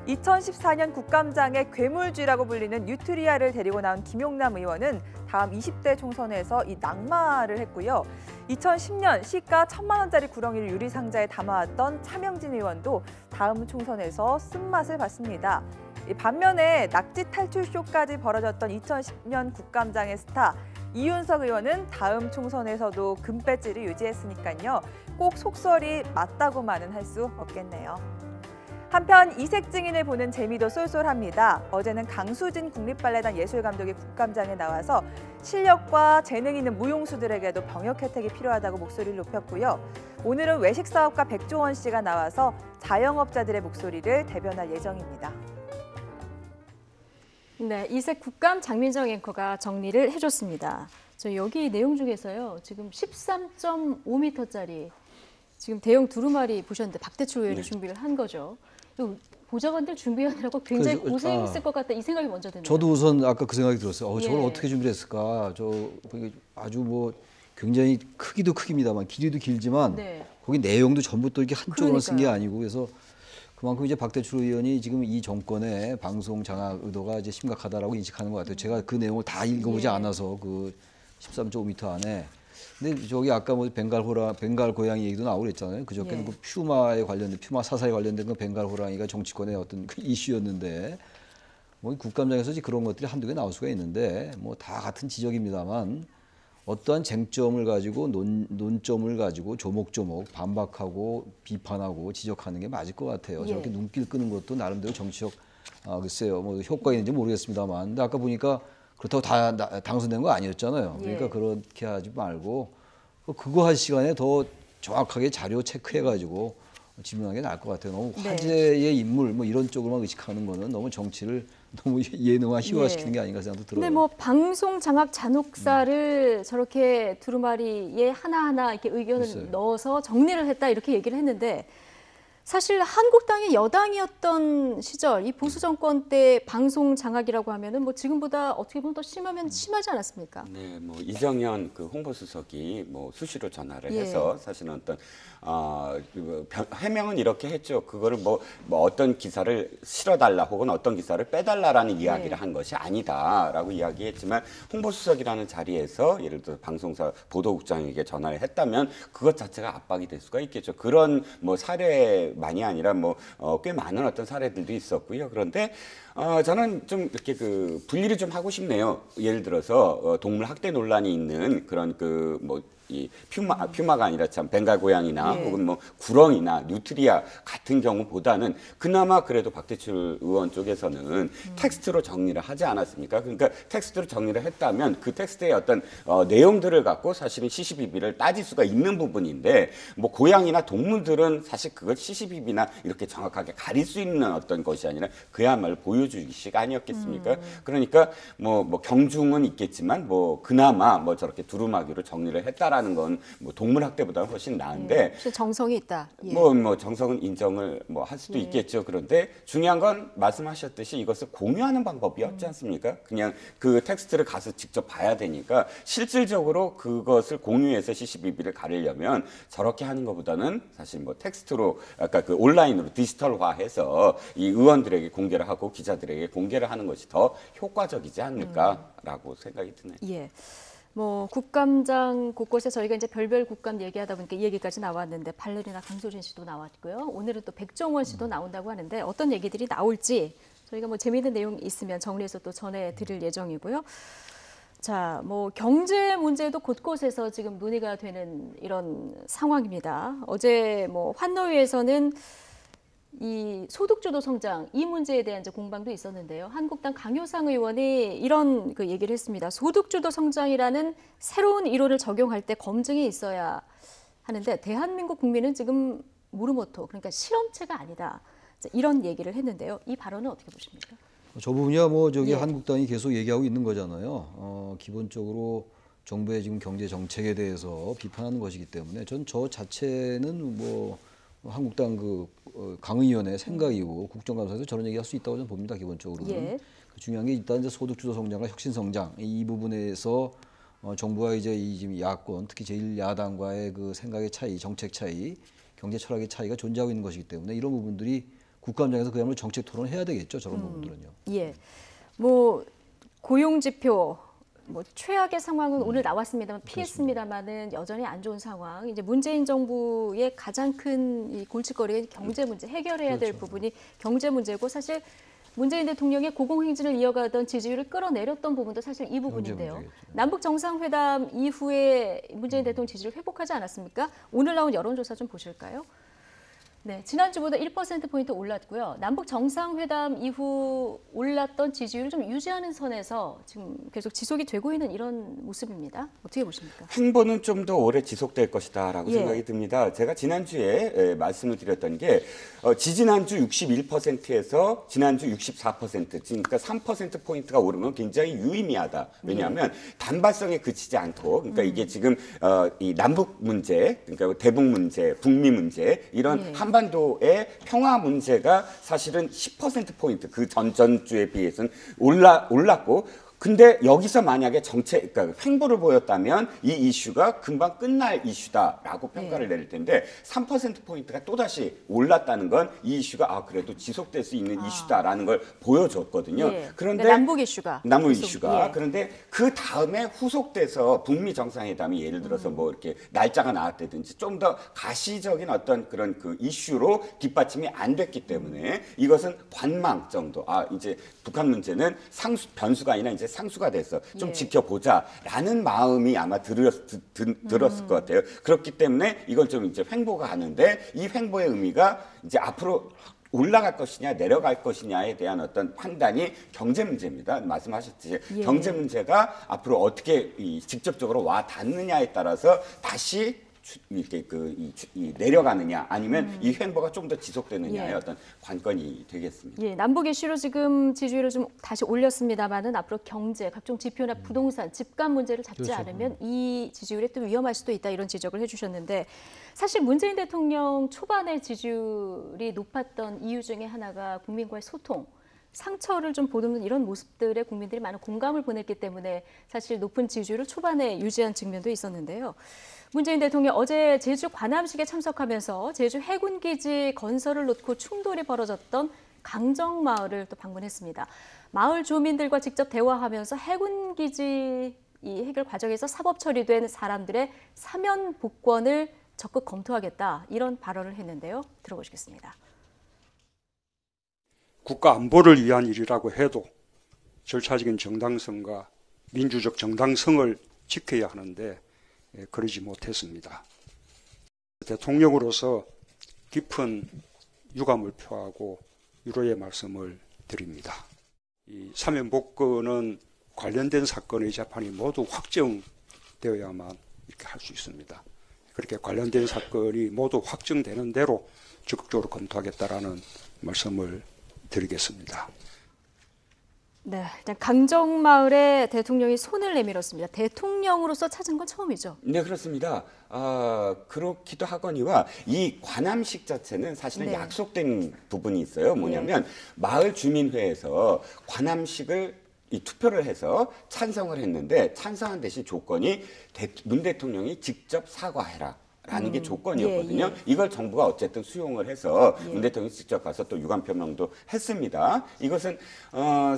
2014년 국감장에 괴물쥐라고 불리는 뉴트리아를 데리고 나온 김용남 의원은 다음 20대 총선에서 이 낙마를 했고요. 2010년 시가 1,000만 원짜리 구렁이를 유리상자에 담아왔던 차명진 의원도 다음 총선에서 쓴맛을 봤습니다. 반면에 낙지 탈출쇼까지 벌어졌던 2010년 국감장의 스타 이윤석 의원은 다음 총선에서도 금배지를 유지했으니까요. 꼭 속설이 맞다고만은 할 수 없겠네요. 한편 이색 증인을 보는 재미도 쏠쏠합니다. 어제는 강수진 국립발레단 예술감독이 국감장에 나와서 실력과 재능 있는 무용수들에게도 병역 혜택이 필요하다고 목소리를 높였고요. 오늘은 외식사업가 백종원 씨가 나와서 자영업자들의 목소리를 대변할 예정입니다. 네, 이색 국감 장민정 앵커가 정리를 해줬습니다. 저 여기 내용 중에서요. 지금 13.5m짜리 지금 대형 두루마리 보셨는데 박대출 의원이 준비를 한 거죠. 보좌관들 준비하느라고 굉장히 고생했을 것 같다 이 생각이 먼저 드네요. 저도 우선 아까 그 생각이 들었어요. 저걸 예. 어떻게 준비를 했을까? 아주 뭐 굉장히 크기도 크기입니다만 길이도 길지만 거기 내용도 전부 또 이렇게 한쪽으로 쓴 게 아니고 그래서 그만큼 이제 박대출 의원이 지금 이 정권의 방송 장악 의도가 이제 심각하다라고 인식하는 것 같아요. 제가 그 내용을 다 읽어보지 않아서 그 13.5m 안에. 근데 저기 아까 뭐 벵갈 고양이 얘기도 나오고 그랬잖아요. 그저께는 그 퓨마에 관련된 퓨마 사살에 관련된 그 벵갈 호랑이가 정치권의 어떤 그 이슈였는데 뭐 국감장에서 그런 것들이 한두 개 나올 수가 있는데 뭐 다 같은 지적입니다만 어떠한 쟁점을 가지고 논점을 가지고 조목조목 반박하고 비판하고 지적하는 게 맞을 것 같아요. 저렇게 눈길 끄는 것도 나름대로 정치적 글쎄요 뭐 효과가 있는지 모르겠습니다만 근데 아까 보니까 그렇다고 다 당선된 거 아니었잖아요. 그러니까 그렇게 하지 말고 그거 할 시간에 더 정확하게 자료 체크해가지고 질문하는 게 나을 것 같아요. 너무 화제의 인물 뭐 이런 쪽으로만 의식하는 거는 너무 정치를 너무 예능화 희화시키는 게 아닌가 생각도 들어요. 근데 뭐 방송 장악 잔혹사를 저렇게 두루마리에 하나하나 이렇게 의견을 넣어서 정리를 했다 이렇게 얘기를 했는데 사실 한국당이 여당이었던 시절 이 보수 정권 때 방송 장악이라고 하면은 뭐 지금보다 어떻게 보면 더 심하면 심하지 않았습니까? 네, 뭐 이정현 그 홍보수석이 뭐 수시로 전화를 해서 사실은 어떤 해명은 이렇게 했죠. 그거를 뭐 어떤 기사를 실어달라 혹은 어떤 기사를 빼달라라는 이야기를 한 것이 아니다라고 이야기했지만 홍보수석이라는 자리에서 예를 들어 방송사 보도국장에게 전화를 했다면 그것 자체가 압박이 될 수가 있겠죠. 그런 뭐 사례만이 아니라 뭐 꽤 많은 어떤 사례들도 있었고요. 그런데 저는 좀 이렇게 그 분리를 좀 하고 싶네요. 예를 들어서 동물 학대 논란이 있는 그런 그 뭐 이 퓨마가 아니라 참 벵갈 고양이나 혹은 뭐 구렁이나 뉴트리아 같은 경우보다는 그나마 그래도 박대출 의원 쪽에서는 텍스트로 정리를 하지 않았습니까? 그러니까 텍스트로 정리를 했다면 그 텍스트의 어떤 내용들을 갖고 사실은 시시비비를 따질 수가 있는 부분인데 뭐 고양이나 동물들은 사실 그걸 시시비비나 이렇게 정확하게 가릴 수 있는 어떤 것이 아니라 그야말로 보여주기식 아니었겠습니까? 그러니까 뭐 경중은 있겠지만 뭐 그나마 뭐 저렇게 두루마기로 정리를 했다라. 했다라는 건 뭐 동물학대보다는 훨씬 나은데 혹시 정성이 있다. 예. 뭐 정성은 인정을 뭐 할 수도 예. 있겠죠. 그런데 중요한 건 말씀하셨듯이 이것을 공유하는 방법이 없지 않습니까? 그냥 그 텍스트를 가서 직접 봐야 되니까 실질적으로 그것을 공유해서 CCBB를 가리려면 저렇게 하는 것보다는 사실 뭐 텍스트로 아까 그 온라인으로 디지털화해서 이 의원들에게 공개를 하고 기자들에게 공개를 하는 것이 더 효과적이지 않을까라고 생각이 드네요. 예. 뭐 국감장 곳곳에 저희가 이제 별별 국감 얘기하다 보니까 이 얘기까지 나왔는데 발레리나 강소진 씨도 나왔고요. 오늘은 또 백종원 씨도 나온다고 하는데 어떤 얘기들이 나올지 저희가 뭐 재미있는 내용 있으면 정리해서 또 전해드릴 예정이고요. 자, 뭐 경제 문제도 곳곳에서 지금 논의가 되는 이런 상황입니다. 어제 뭐 환노위에서는 이 소득주도 성장 이 문제에 대한 이제 공방도 있었는데요. 한국당 강효상 의원이 이런 그 얘기를 했습니다. 소득주도 성장이라는 새로운 이론을 적용할 때 검증이 있어야 하는데 대한민국 국민은 지금 모르모토 그러니까 실험체가 아니다. 이런 얘기를 했는데요. 이 발언은 어떻게 보십니까? 저 부분이야 뭐 저기 예. 한국당이 계속 얘기하고 있는 거잖아요. 기본적으로 정부의 지금 경제 정책에 대해서 비판하는 것이기 때문에 전 저 자체는 뭐 한국당 그 강의원의 생각이고 국정감사에서 저런 얘기할 수 있다고 저는 봅니다. 기본적으로는. 예. 중요한 게 일단 이제 소득주도 성장과 혁신 성장 이 부분에서 정부와 이제 이 지금 야권 특히 제1야당과의 그 생각의 차이, 정책 차이, 경제 철학의 차이가 존재하고 있는 것이기 때문에 이런 부분들이 국감장에서 그야말로 정책 토론을 해야 되겠죠. 저런 부분들은요. 예. 뭐 고용 지표 뭐 최악의 상황은 오늘 나왔습니다만 피했습니다만은 여전히 안 좋은 상황. 이제 문재인 정부의 가장 큰 이 골칫거리가 경제 문제 해결해야 될 부분이 경제 문제고 사실 문재인 대통령의 고공행진을 이어가던 지지율을 끌어내렸던 부분도 사실 이 부분인데요. 남북 정상회담 이후에 문재인 대통령 지지를 회복하지 않았습니까? 오늘 나온 여론조사 좀 보실까요? 네, 지난주보다 1%포인트 올랐고요. 남북 정상회담 이후 올랐던 지지율을 좀 유지하는 선에서 지금 계속 지속이 되고 있는 이런 모습입니다. 어떻게 보십니까? 행보는 좀 더 오래 지속될 것이다라고 예. 생각이 듭니다. 제가 지난주에 말씀을 드렸던 게 지지난주 61%에서 지난주 64%, 그러니까 3%포인트가 오르면 굉장히 유의미하다. 왜냐하면 단발성에 그치지 않고 그러니까 이게 지금 이 남북 문제, 그러니까 대북 문제, 북미 문제 이런 한반도의 평화 문제가 사실은 10%포인트 그 전주에 비해서는 올랐고 근데 여기서 만약에 정책, 그러니까 횡보를 보였다면 이 이슈가 금방 끝날 이슈다라고 평가를 내릴 텐데 3%포인트가 또다시 올랐다는 건 이 이슈가 그래도 지속될 수 있는 이슈다라는 걸 보여줬거든요. 예. 그런데 남북 이슈가. 예. 그런데 그 다음에 후속돼서 북미 정상회담이 예를 들어서 뭐 이렇게 날짜가 나왔다든지 좀 더 가시적인 어떤 그런 그 이슈로 뒷받침이 안 됐기 때문에 이것은 관망 정도. 이제 북한 문제는 변수가 아니라 이제 상수가 돼서 좀 지켜보자라는 마음이 아마 들었을 것 같아요. 그렇기 때문에 이건 좀 이제 횡보가 가는데 이 횡보의 의미가 이제 앞으로 올라갈 것이냐 내려갈 것이냐에 대한 어떤 판단이 경제 문제입니다. 말씀하셨듯이 경제 문제가 앞으로 어떻게 직접적으로 와 닿느냐에 따라서 다시 이렇게 내려가느냐 아니면 이 횡보가 좀 더 지속되느냐의 어떤 관건이 되겠습니다. 예, 남북 이슈로 지금 지지율을 좀 다시 올렸습니다만은 앞으로 경제, 각종 지표나 부동산, 집값 문제를 잡지 않으면 이 지지율이 또 위험할 수도 있다 이런 지적을 해주셨는데 사실 문재인 대통령 초반에 지지율이 높았던 이유 중에 하나가 국민과의 소통. 상처를 좀 보듬는 이런 모습들에 국민들이 많은 공감을 보냈기 때문에 사실 높은 지지율을 초반에 유지한 측면도 있었는데요. 문재인 대통령 어제 제주 관함식에 참석하면서 제주 해군기지 건설을 놓고 충돌이 벌어졌던 강정마을을 또 방문했습니다. 마을 주민들과 직접 대화하면서 해군기지 이 해결 과정에서 사법 처리된 사람들의 사면 복권을 적극 검토하겠다 이런 발언을 했는데요. 들어보시겠습니다. 국가 안보를 위한 일이라고 해도 절차적인 정당성과 민주적 정당성을 지켜야 하는데 그러지 못했습니다. 대통령으로서 깊은 유감을 표하고 위로의 말씀을 드립니다. 이 사면복권은 관련된 사건의 재판이 모두 확정되어야만 이렇게 할 수 있습니다. 그렇게 관련된 사건이 모두 확정되는 대로 적극적으로 검토하겠다라는 말씀을 드리겠습니다. 네, 일단 강정마을에 대통령이 손을 내밀었습니다. 대통령으로서 찾은 건 처음이죠? 네, 그렇습니다. 그렇기도 하거니와 이 관함식 자체는 사실은 네. 약속된 부분이 있어요. 뭐냐면 마을 주민회에서 관함식을 투표를 해서 찬성을 했는데 찬성한 대신 조건이 문 대통령이 직접 사과해라. 라는 게 조건이었거든요. 이걸 정부가 어쨌든 수용을 해서 문 대통령이 직접 가서 또 유감 표명도 했습니다. 이것은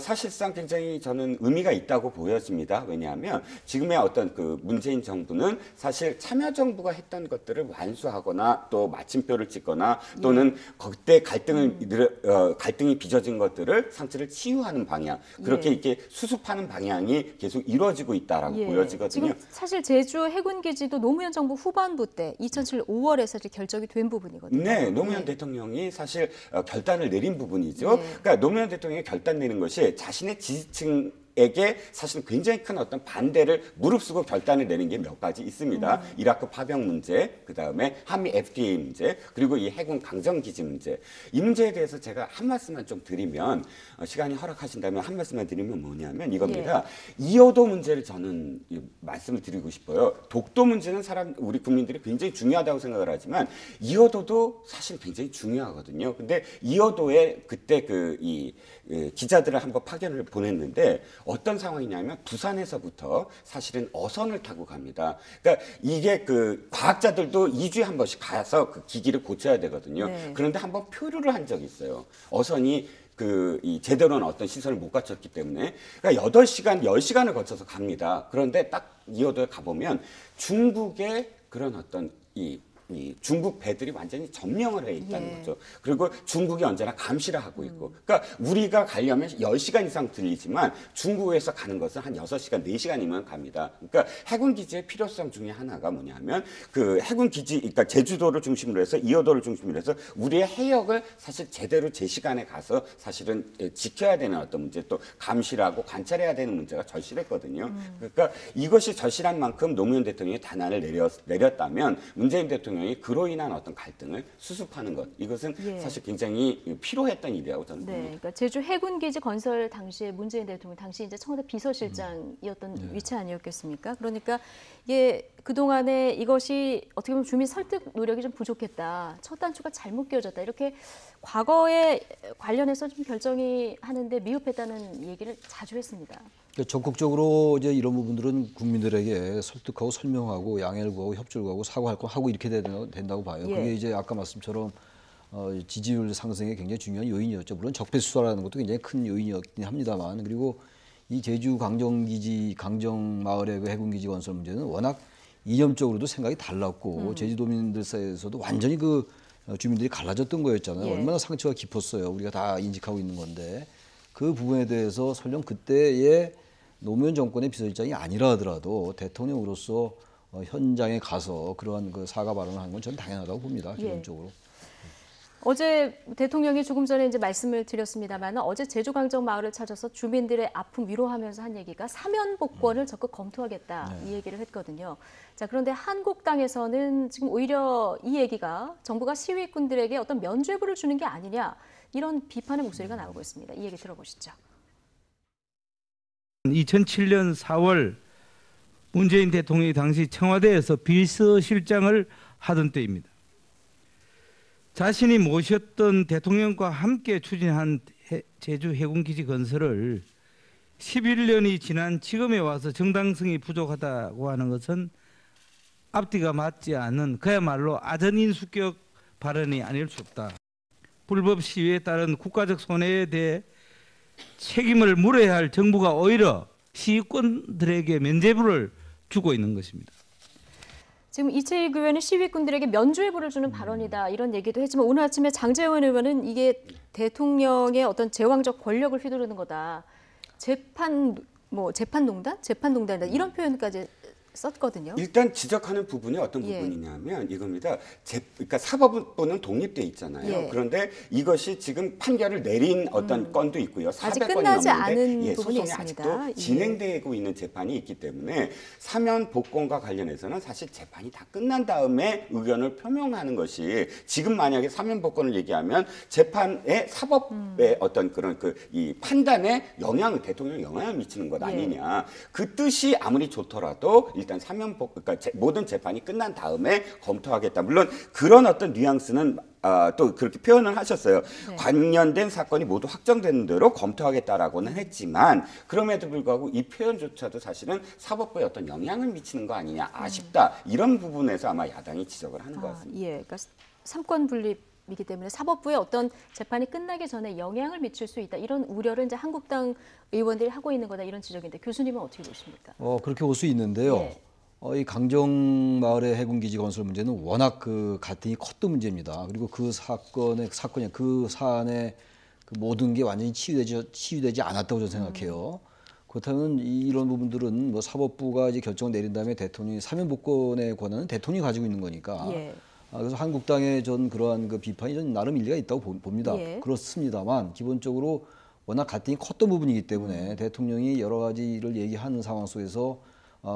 사실상 굉장히 저는 의미가 있다고 보여집니다. 왜냐하면 지금의 어떤 그 문재인 정부는 사실 참여정부가 했던 것들을 완수하거나 또 마침표를 찍거나 또는 그때 갈등이 빚어진 것들을 상처를 치유하는 방향, 그렇게 이렇게 수습하는 방향이 계속 이루어지고 있다라고 보여지거든요. 지금 사실 제주 해군기지도 노무현 정부 후반부 때 2007년 5월에 사실 결정이 된 부분이거든요. 네, 노무현 대통령이 사실 결단을 내린 부분이죠. 그러니까 노무현 대통령이 결단 내린 것이 자신의 지지층에게 사실 굉장히 큰 어떤 반대를 무릅쓰고 결단을 내린 게 몇 가지 있습니다. 이라크 파병 문제, 그 다음에 한미 FTA 문제, 그리고 이 해군 강정기지 문제. 이 문제에 대해서 제가 한 말씀만 좀 드리면, 시간이 허락하신다면 한 말씀만 드리면 뭐냐면 이겁니다. 이호도 문제를 저는 말씀을 드리고 싶어요. 독도 문제는 우리 국민들이 굉장히 중요하다고 생각을 하지만 이호도도 사실 굉장히 중요하거든요. 근데 이호도에 그때 기자들을 한번 파견을 보냈는데 어떤 상황이냐면 부산에서부터 사실은 어선을 타고 갑니다. 그러니까 이게 과학자들도 2주에 한 번씩 가서 그 기기를 고쳐야 되거든요. 그런데 한번 표류를 한 적이 있어요. 어선이 제대로는 어떤 시설을 못 갖췄기 때문에. 그러니까 8시간, 10시간을 거쳐서 갑니다. 그런데 딱 이호도에 가보면 중국의 그런 어떤 이 중국 배들이 완전히 점령을 해 있다는 거죠. 그리고 중국이 언제나 감시를 하고 있고. 그러니까 우리가 가려면 10시간 이상 들리지만 중국에서 가는 것은 한 6시간, 4시간이면 갑니다. 그러니까 해군기지의 필요성 중에 하나가 뭐냐면 해군기지, 그러니까 제주도를 중심으로 해서 이호도를 중심으로 해서 우리의 해역을 사실 제대로 제 시간에 가서 사실은 지켜야 되는 어떤 문제, 또 감시를 하고 관찰해야 되는 문제가 절실했거든요. 그러니까 이것이 절실한 만큼 노무현 대통령이 단안을 내렸다면 문재인 대통령이 그로 인한 어떤 갈등을 수습하는 것, 이것은 사실 굉장히 필요했던 일이라고 저는 봅니다. 그러니까 제주 해군기지 건설 당시에 문재인 대통령 당시 이제 청와대 비서실장이었던 위치 아니었겠습니까? 그러니까 그동안에 이것이 어떻게 보면 주민 설득 노력이 좀 부족했다. 첫 단추가 잘못 끼워졌다. 이렇게 과거에 관련해서 좀 결정이 하는데 미흡했다는 얘기를 자주 했습니다. 적극적으로 이제 이런 부분들은 국민들에게 설득하고 설명하고 양해를 구하고 협조를 구하고 사과할 거 하고 이렇게 된다고 봐요. 그게 이제 아까 말씀처럼 지지율 상승에 굉장히 중요한 요인이었죠. 물론 적폐 수사라는 것도 굉장히 큰 요인이었긴 합니다만, 그리고 이 제주 강정마을의 해군기지 건설 문제는 워낙 이념적으로도 생각이 달랐고 제주도민들 사이에서도 완전히 주민들이 갈라졌던 거였잖아요. 얼마나 상처가 깊었어요. 우리가 다 인식하고 있는 건데 그 부분에 대해서 설령 그때의 노무현 정권의 비서실장이 아니라 하더라도 대통령으로서 현장에 가서 그러한 사과 발언을 하는 건 저는 당연하다고 봅니다. 기본적으로. 어제 대통령이 조금 전에 이제 말씀을 드렸습니다만 어제 제주 강정 마을을 찾아서 주민들의 아픔 위로하면서 한 얘기가 사면 복권을 적극 검토하겠다 이 얘기를 했거든요. 자, 그런데 한국당에서는 지금 오히려 이 얘기가 정부가 시위꾼들에게 어떤 면죄부를 주는 게 아니냐 이런 비판의 목소리가 나오고 있습니다. 이 얘기 들어보시죠. 2007년 4월 문재인 대통령이 당시 청와대에서 비서실장을 하던 때입니다. 자신이 모셨던 대통령과 함께 추진한 제주 해군기지 건설을 11년이 지난 지금에 와서 정당성이 부족하다고 하는 것은 앞뒤가 맞지 않는 그야말로 아전인수격 발언이 아닐 수 없다. 불법 시위에 따른 국가적 손해에 대해 책임을 물어야 할 정부가 오히려 시위꾼들에게 면죄부를 주고 있는 것입니다. 지금 이채익 의원은 시위꾼들에게 면죄부를 주는 발언이다 이런 얘기도 했지만 오늘 아침에 장제원 의원은 이게 대통령의 어떤 제왕적 권력을 휘두르는 거다. 재판농단이다 이런 표현까지 썼거든요. 일단 지적하는 부분이 어떤 부분이냐면 이겁니다. 그러니까 사법부는 독립돼 있잖아요. 예. 그런데 이것이 지금 판결을 내린 어떤 건도 있고요. 아직 400건이 끝나지 넘는데 않은 부분이 소송이 있습니다. 아직도 진행되고 있는 재판이 있기 때문에 사면 복권과 관련해서는 사실 재판이 다 끝난 다음에 의견을 표명하는 것이 지금 만약에 사면 복권을 얘기하면 재판의 사법의 어떤 그런 이 판단에 대통령에 영향을 미치는 것 아니냐. 그 뜻이 아무리 좋더라도 일단 그러니까 모든 재판이 끝난 다음에 검토하겠다. 물론 그런 어떤 뉘앙스는 또 그렇게 표현을 하셨어요. 네. 관련된 사건이 모두 확정되는 대로 검토하겠다라고는 했지만 그럼에도 불구하고 이 표현조차도 사실은 사법부에 어떤 영향을 미치는 거 아니냐 아쉽다. 이런 부분에서 아마 야당이 지적을 하는 것 같습니다. 예, 그러니까 삼권 분립이기 때문에 사법부에 어떤 재판이 끝나기 전에 영향을 미칠 수 있다. 이런 우려를 이제 한국당 의원들이 하고 있는 거다 이런 지적인데 교수님은 어떻게 보십니까? 그렇게 볼 수 있는데요. 예. 이 강정마을의 해군기지 건설 문제는 워낙 갈등이 컸던 문제입니다. 그리고 그 사안의 모든 게 완전히 치유되지 않았다고 저는 생각해요. 그렇다면 이런 부분들은 뭐 사법부가 이제 결정을 내린 다음에 대통령이 사면 복권의 권한은 대통령이 가지고 있는 거니까. 예. 그래서 한국당의 전 그러한 비판이 전 나름 일리가 있다고 봅니다. 예. 그렇습니다만 기본적으로 워낙 갈등이 컸던 부분이기 때문에 대통령이 여러 가지를 얘기하는 상황 속에서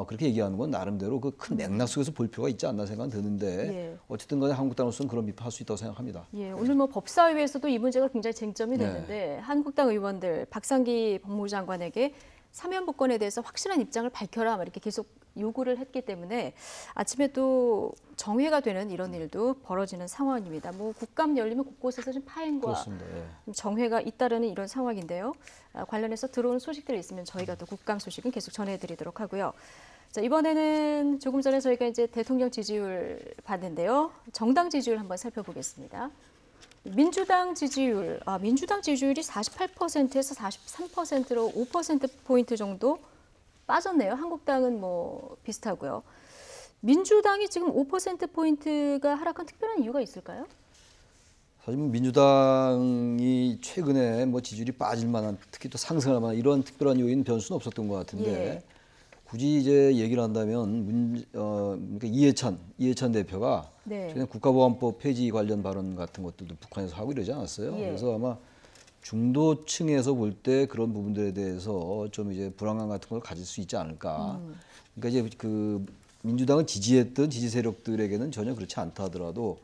그렇게 얘기하는 건 나름대로 그 큰 맥락 속에서 볼 필요가 있지 않나 생각은 드는데 예. 어쨌든 간에 한국당으로서는 그런 비판할 수 있다고 생각합니다. 예, 오늘 뭐 법사위에서도 이 문제가 굉장히 쟁점이 됐는데 한국당 의원들 박상기 법무부 장관에게 사면 복권에 대해서 확실한 입장을 밝혀라 이렇게 계속 요구를 했기 때문에 아침에 또 정회가 되는 이런 일도 벌어지는 상황입니다. 뭐 국감 열리면 곳곳에서 좀 파행과 정회가 잇따르는 이런 상황인데요. 관련해서 들어온 소식들이 있으면 저희가 또 국감 소식은 계속 전해드리도록 하고요. 자, 이번에는 조금 전에 저희가 이제 대통령 지지율 봤는데요. 정당 지지율 한번 살펴보겠습니다. 민주당 지지율이 48%에서 43%로 5%포인트 정도 빠졌네요. 한국당은 뭐 비슷하고요. 민주당이 지금 5%포인트가 하락한 특별한 이유가 있을까요? 사실 민주당이 최근에 뭐 지지율이 빠질 만한 특히 또 상승할 만한 이런 특별한 요인 변수는 없었던 것 같은데 굳이 이제 얘기를 한다면 그러니까 이해찬 대표가 최근 국가보안법 폐지 관련 발언 같은 것들도 북한에서 하고 이러지 않았어요. 그래서 아마 중도층에서 볼 때 그런 부분들에 대해서 좀 이제 불안감 같은 걸 가질 수 있지 않을까. 그러니까 이제 그 민주당을 지지했던 지지 세력들에게는 전혀 그렇지 않다 하더라도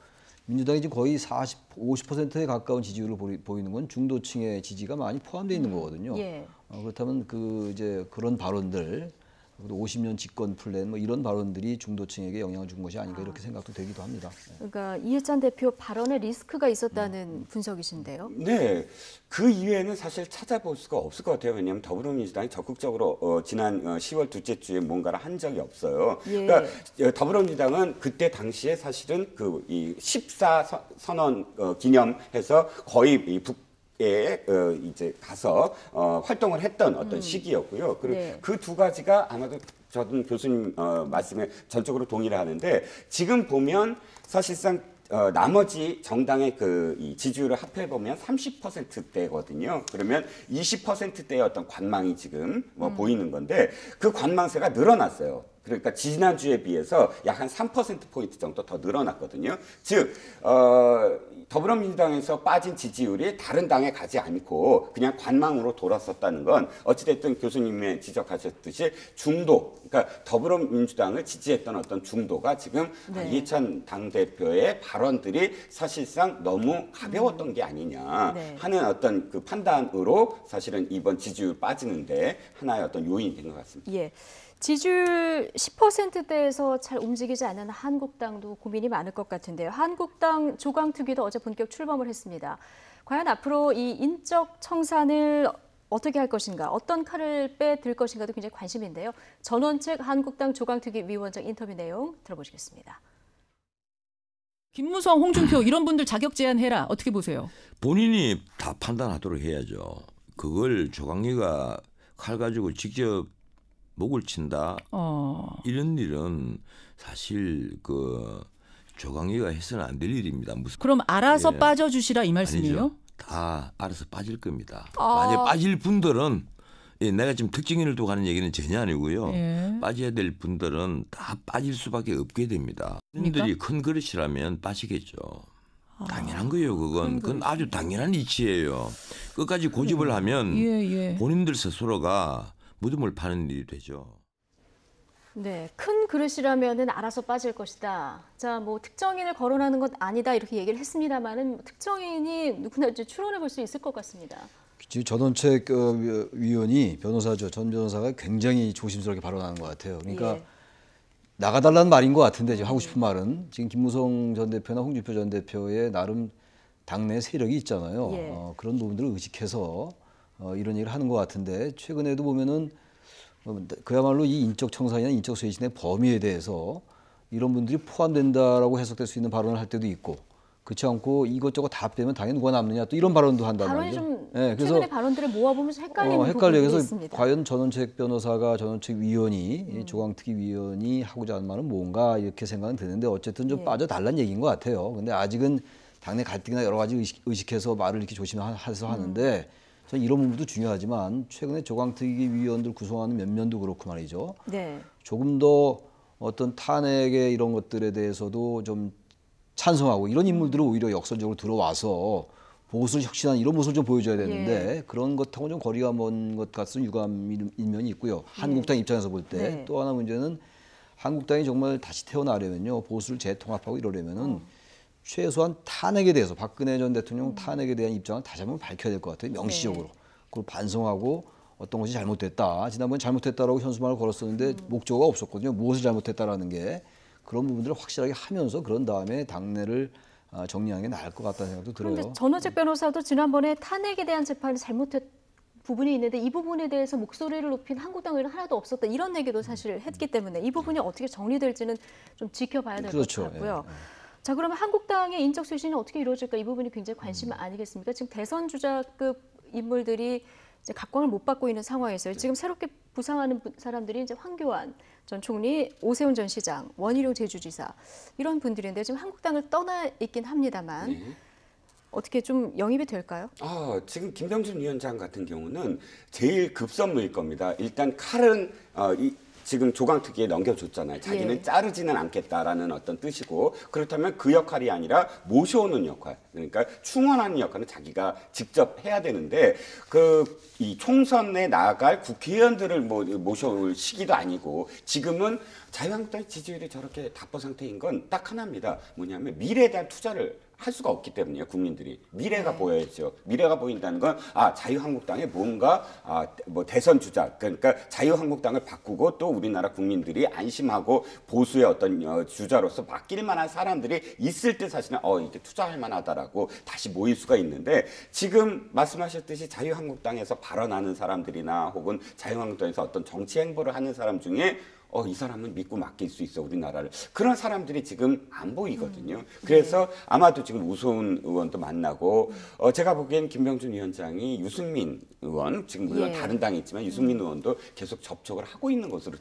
민주당이 지금 거의 50%에 가까운 지지율을 보이는 건 중도층의 지지가 많이 포함되어 있는 거거든요. 그렇다면 이제 그런 발언들 50년 집권 플랜 뭐 이런 발언들이 중도층에게 영향을 준 것이 아닌가 이렇게 생각도 되기도 합니다. 그러니까 이해찬 대표 발언에 리스크가 있었다는 분석이신데요. 네, 그 이외에는 사실 찾아볼 수가 없을 것 같아요. 왜냐하면 더불어민주당이 적극적으로 지난 10월 둘째 주에 뭔가를 한 적이 없어요. 그러니까 더불어민주당은 그때 당시에 사실은 이 14선언 기념해서 거의 이 이제 가서 활동을 했던 어떤 시기였고요. 그리고 그 두 가지가 아마도 저는 교수님 말씀에 전적으로 동의를 하는데 지금 보면 사실상 나머지 정당의 이 지지율을 합해 보면 30%대거든요. 그러면 20%대의 어떤 관망이 지금 보이는 건데 그 관망세가 늘어났어요. 그러니까 지난주에 비해서 약 한 3%포인트 정도 더 늘어났거든요. 즉 더불어민주당에서 빠진 지지율이 다른 당에 가지 않고 그냥 관망으로 돌았었다는 건 어찌됐든 교수님의 지적하셨듯이 중도, 그러니까 더불어민주당을 지지했던 어떤 중도가 지금 이해찬 당대표의 발언들이 사실상 너무 가벼웠던 게 아니냐 하는 어떤 그 판단으로 사실은 이번 지지율 빠지는데 하나의 어떤 요인이 된 것 같습니다. 예. 지지율 10%대에서 잘 움직이지 않는 한국당도 고민이 많을 것 같은데요. 한국당 조광특위도 어제 본격 출범을 했습니다. 과연 앞으로 이 인적 청산을 어떻게 할 것인가, 어떤 칼을 빼들 것인가도 굉장히 관심인데요. 전원책 한국당 조광특위 위원장 인터뷰 내용 들어보시겠습니다. 김무성, 홍준표 이런 분들 자격 제한해라. 어떻게 보세요? 본인이 다 판단하도록 해야죠. 그걸 조광희가 칼 가지고 직접 목을 친다. 이런 일은 사실 조광희가 해서는 안 될 일입니다. 그럼 알아서 빠져주시라 이 말씀이에요? 아니죠. 다 알아서 빠질 겁니다. 만약 빠질 분들은 예, 내가 지금 특징인을 두고 하는 얘기는 전혀 아니고요. 예. 빠져야 될 분들은 다 빠질 수밖에 없게 됩니다. 분들이 큰 그릇이라면 빠지겠죠. 당연한 거예요. 그건 아주 당연한 이치예요. 끝까지 고집을 하면 본인들 스스로가 무덤을 파는 일이 되죠. 네, 큰 그릇이라면은 알아서 빠질 것이다. 자, 뭐 특정인을 거론하는 것 아니다 이렇게 얘기를 했습니다만은 특정인이 누구나 이제 추론해 볼 수 있을 것 같습니다. 지금 전원책 위원이 변호사죠. 전 변호사가 굉장히 조심스럽게 발언하는 것 같아요. 그러니까 나가달라는 말인 것 같은데 지금 하고 싶은 말은 지금 김무성 전 대표나 홍준표 전 대표의 나름 당내 세력이 있잖아요. 그런 부분들을 의식해서 이런 얘기를 하는 것 같은데 최근에도 보면은 그야말로 이 인적 청산이나 인적 쇄신의 범위에 대해서 이런 분들이 포함된다라고 해석될 수 있는 발언을 할 때도 있고 그렇지 않고 이것저것 다 빼면 당연히 누가 남느냐 또 이런 발언도 한단 발언이 말이죠. 좀 그래서 최근에 발언들을 모아보면서 헷갈리는 부분이 그래서 있습니다. 과연 전원책 변호사가 전원책 위원이 조광특위 위원이 하고자 하는 말은 뭔가 이렇게 생각은 드는데 어쨌든 좀 빠져달라는 얘기인 것 같아요. 근데 아직은 당내 갈등이나 여러 가지 의식해서 말을 이렇게 조심해서 하는데 저는 이런 부분도 중요하지만 최근에 조광특위 위원들 구성하는 몇 면도 그렇고 말이죠. 네. 조금 더 어떤 탄핵의 이런 것들에 대해서도 좀 찬성하고 이런 인물들은 오히려 역설적으로 들어와서 보수를 혁신하는 이런 모습을 좀 보여줘야 되는데 그런 것하고 좀 거리가 먼 것 같은 유감인 면이 있고요. 한국당 입장에서 볼 때 또 하나 문제는 한국당이 정말 다시 태어나려면요. 보수를 재통합하고 이러려면은 최소한 탄핵에 대해서 박근혜 전 대통령 탄핵에 대한 입장을 다시 한번 밝혀야 될 것 같아요. 명시적으로. 그걸 반성하고 어떤 것이 잘못됐다. 지난번에 잘못됐다라고 현수막을 걸었었는데 목적어가 없었거든요. 무엇을 잘못했다라는 게. 그런 부분들을 확실하게 하면서 그런 다음에 당내를 정리하는 게 나을 것 같다는 생각도 들어요. 그런데 전원책 변호사도 지난번에 탄핵에 대한 재판이 잘못된 부분이 있는데 이 부분에 대해서 목소리를 높인 한국당 의원 하나도 없었다 이런 얘기도 사실 했기 때문에 이 부분이 어떻게 정리될지는 좀 지켜봐야 될 것 같고요. 자, 그러면 한국당의 인적 쇄신이 어떻게 이루어질까 이 부분이 굉장히 관심 아니겠습니까? 지금 대선 주자급 인물들이 이제 각광을 못 받고 있는 상황에서요. 지금 새롭게 부상하는 사람들이 이제 황교안 전 총리, 오세훈 전 시장, 원희룡 제주지사 이런 분들인데 지금 한국당을 떠나 있긴 합니다만 어떻게 좀 영입이 될까요? 지금 김병준 위원장 같은 경우는 제일 급선무일 겁니다. 일단 칼은 지금 조광특위에 넘겨줬잖아요. 자기는 자르지는 않겠다라는 어떤 뜻이고 그렇다면 그 역할이 아니라 모셔오는 역할, 그러니까 충원하는 역할은 자기가 직접 해야 되는데 이 총선에 나아갈 국회의원들을 모셔올 시기도 아니고 지금은 자유한국당의 지지율이 저렇게 답보 상태인 건 딱 하나입니다. 뭐냐면 미래에 대한 투자를 할 수가 없기 때문이에요. 국민들이 미래가 보여야죠. 미래가 보인다는 건 자유한국당에 뭔가 대선 주자, 그러니까 자유한국당을 바꾸고 또 우리나라 국민들이 안심하고 보수의 어떤 주자로서 맡길 만한 사람들이 있을 때 사실은 이게 투자할 만하다라고 다시 모일 수가 있는데 지금 말씀하셨듯이 자유한국당에서 발언하는 사람들이나 혹은 자유한국당에서 어떤 정치 행보를 하는 사람 중에 이 사람은 믿고 맡길 수 있어 우리나라를. 그런 사람들이 지금 안 보이거든요. 그래서 아마도 지금 우소은 의원도 만나고 제가 보기엔 김병준 위원장이 유승민 의원, 지금 물론 다른 당이 있지만 유승민 의원도 계속 접촉을 하고 있는 것으로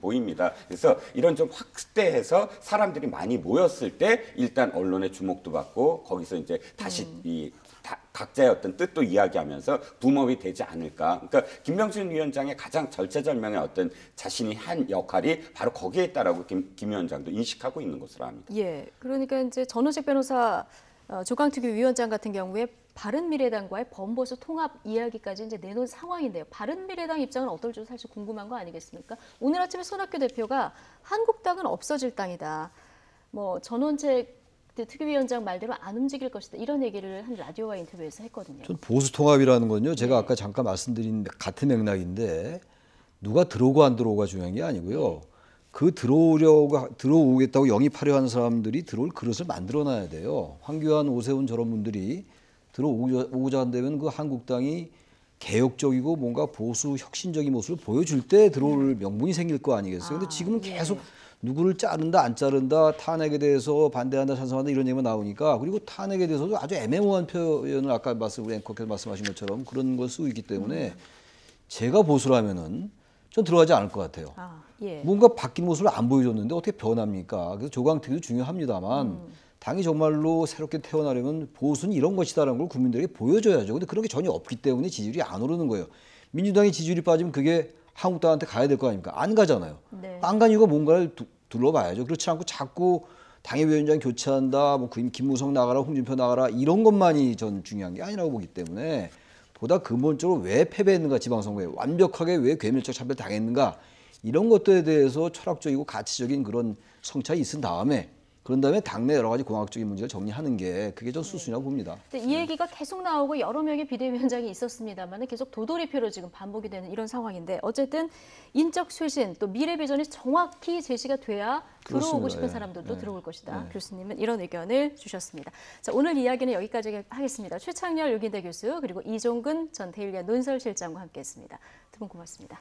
보입니다. 그래서 이런 좀 확대해서 사람들이 많이 모였을 때 일단 언론의 주목도 받고 거기서 이제 다시 각자의 어떤 뜻도 이야기하면서 붐업이 되지 않을까. 그러니까 김병준 위원장의 가장 절체절명의 어떤 자신이 한 역할이 바로 거기에 있다라고 김 위원장도 인식하고 있는 것으로 압니다. 그러니까 이제 전원책 변호사 조광특위 위원장 같은 경우에 바른미래당과의 범보수 통합 이야기까지 이제 내놓은 상황인데요. 바른미래당 입장은 어떨지 사실 궁금한 거 아니겠습니까? 오늘 아침에 손학규 대표가 한국당은 없어질 당이다. 전원책 특위위원장 말대로 안 움직일 것이다. 이런 얘기를 한 라디오와 인터뷰에서 했거든요. 전 보수 통합이라는 건요. 제가 아까 잠깐 말씀드린 같은 맥락인데 누가 들어오고 안 들어오고가 중요한 게 아니고요. 들어오겠다고 영입하려 하는 사람들이 들어올 그릇을 만들어놔야 돼요. 황교안, 오세훈 저런 분들이 들어오고자 한다면 그 한국당이 개혁적이고 뭔가 보수 혁신적인 모습을 보여줄 때 들어올 명분이 생길 거 아니겠어요. 근데 지금은 계속 누구를 자른다 안 자른다 탄핵에 대해서 반대한다 찬성한다 이런 얘기가 나오니까 그리고 탄핵에 대해서도 아주 애매모호한 표현을 아까 우리 앵커께서 말씀하신 것처럼 그런 걸 쓰고 있기 때문에 제가 보수라면은 전 들어가지 않을 것 같아요. 뭔가 바뀐 모습을 안 보여줬는데 어떻게 변합니까? 그래서 조광특위도 중요합니다만 당이 정말로 새롭게 태어나려면 보수는 이런 것이다라는 걸 국민들에게 보여줘야죠. 근데 그런 게 전혀 없기 때문에 지지율이 안 오르는 거예요. 민주당이 지지율이 빠지면 그게 한국당한테 가야 될 거 아닙니까? 안 가잖아요. 네. 안 간 이유가 뭔가를 둘러봐야죠. 그렇지 않고 자꾸 당협위원장 교체한다, 뭐 김무성 나가라, 홍준표 나가라 이런 것만이 전 중요한 게 아니라고 보기 때문에 보다 근본적으로 왜 패배했는가 지방선거에 완벽하게 왜 괴멸적 차별 당했는가 이런 것들에 대해서 철학적이고 가치적인 그런 성찰이 있은 다음에 그런 다음에 당내 여러 가지 공학적인 문제를 정리하는 게 그게 전 수순이라고 봅니다. 근데 이 얘기가 계속 나오고 여러 명의 비대위원장이 있었습니다만 계속 도돌이표로 지금 반복이 되는 이런 상황인데 어쨌든 인적 쇄신 또 미래 비전이 정확히 제시가 돼야 들어오고 그렇습니다. 싶은 예. 사람들도 예. 들어올 것이다. 예. 교수님은 이런 의견을 주셨습니다. 자, 오늘 이야기는 여기까지 하겠습니다. 최창렬 육인대 교수 그리고 이종근 전 데일리아 논설실장과 함께했습니다. 두 분 고맙습니다.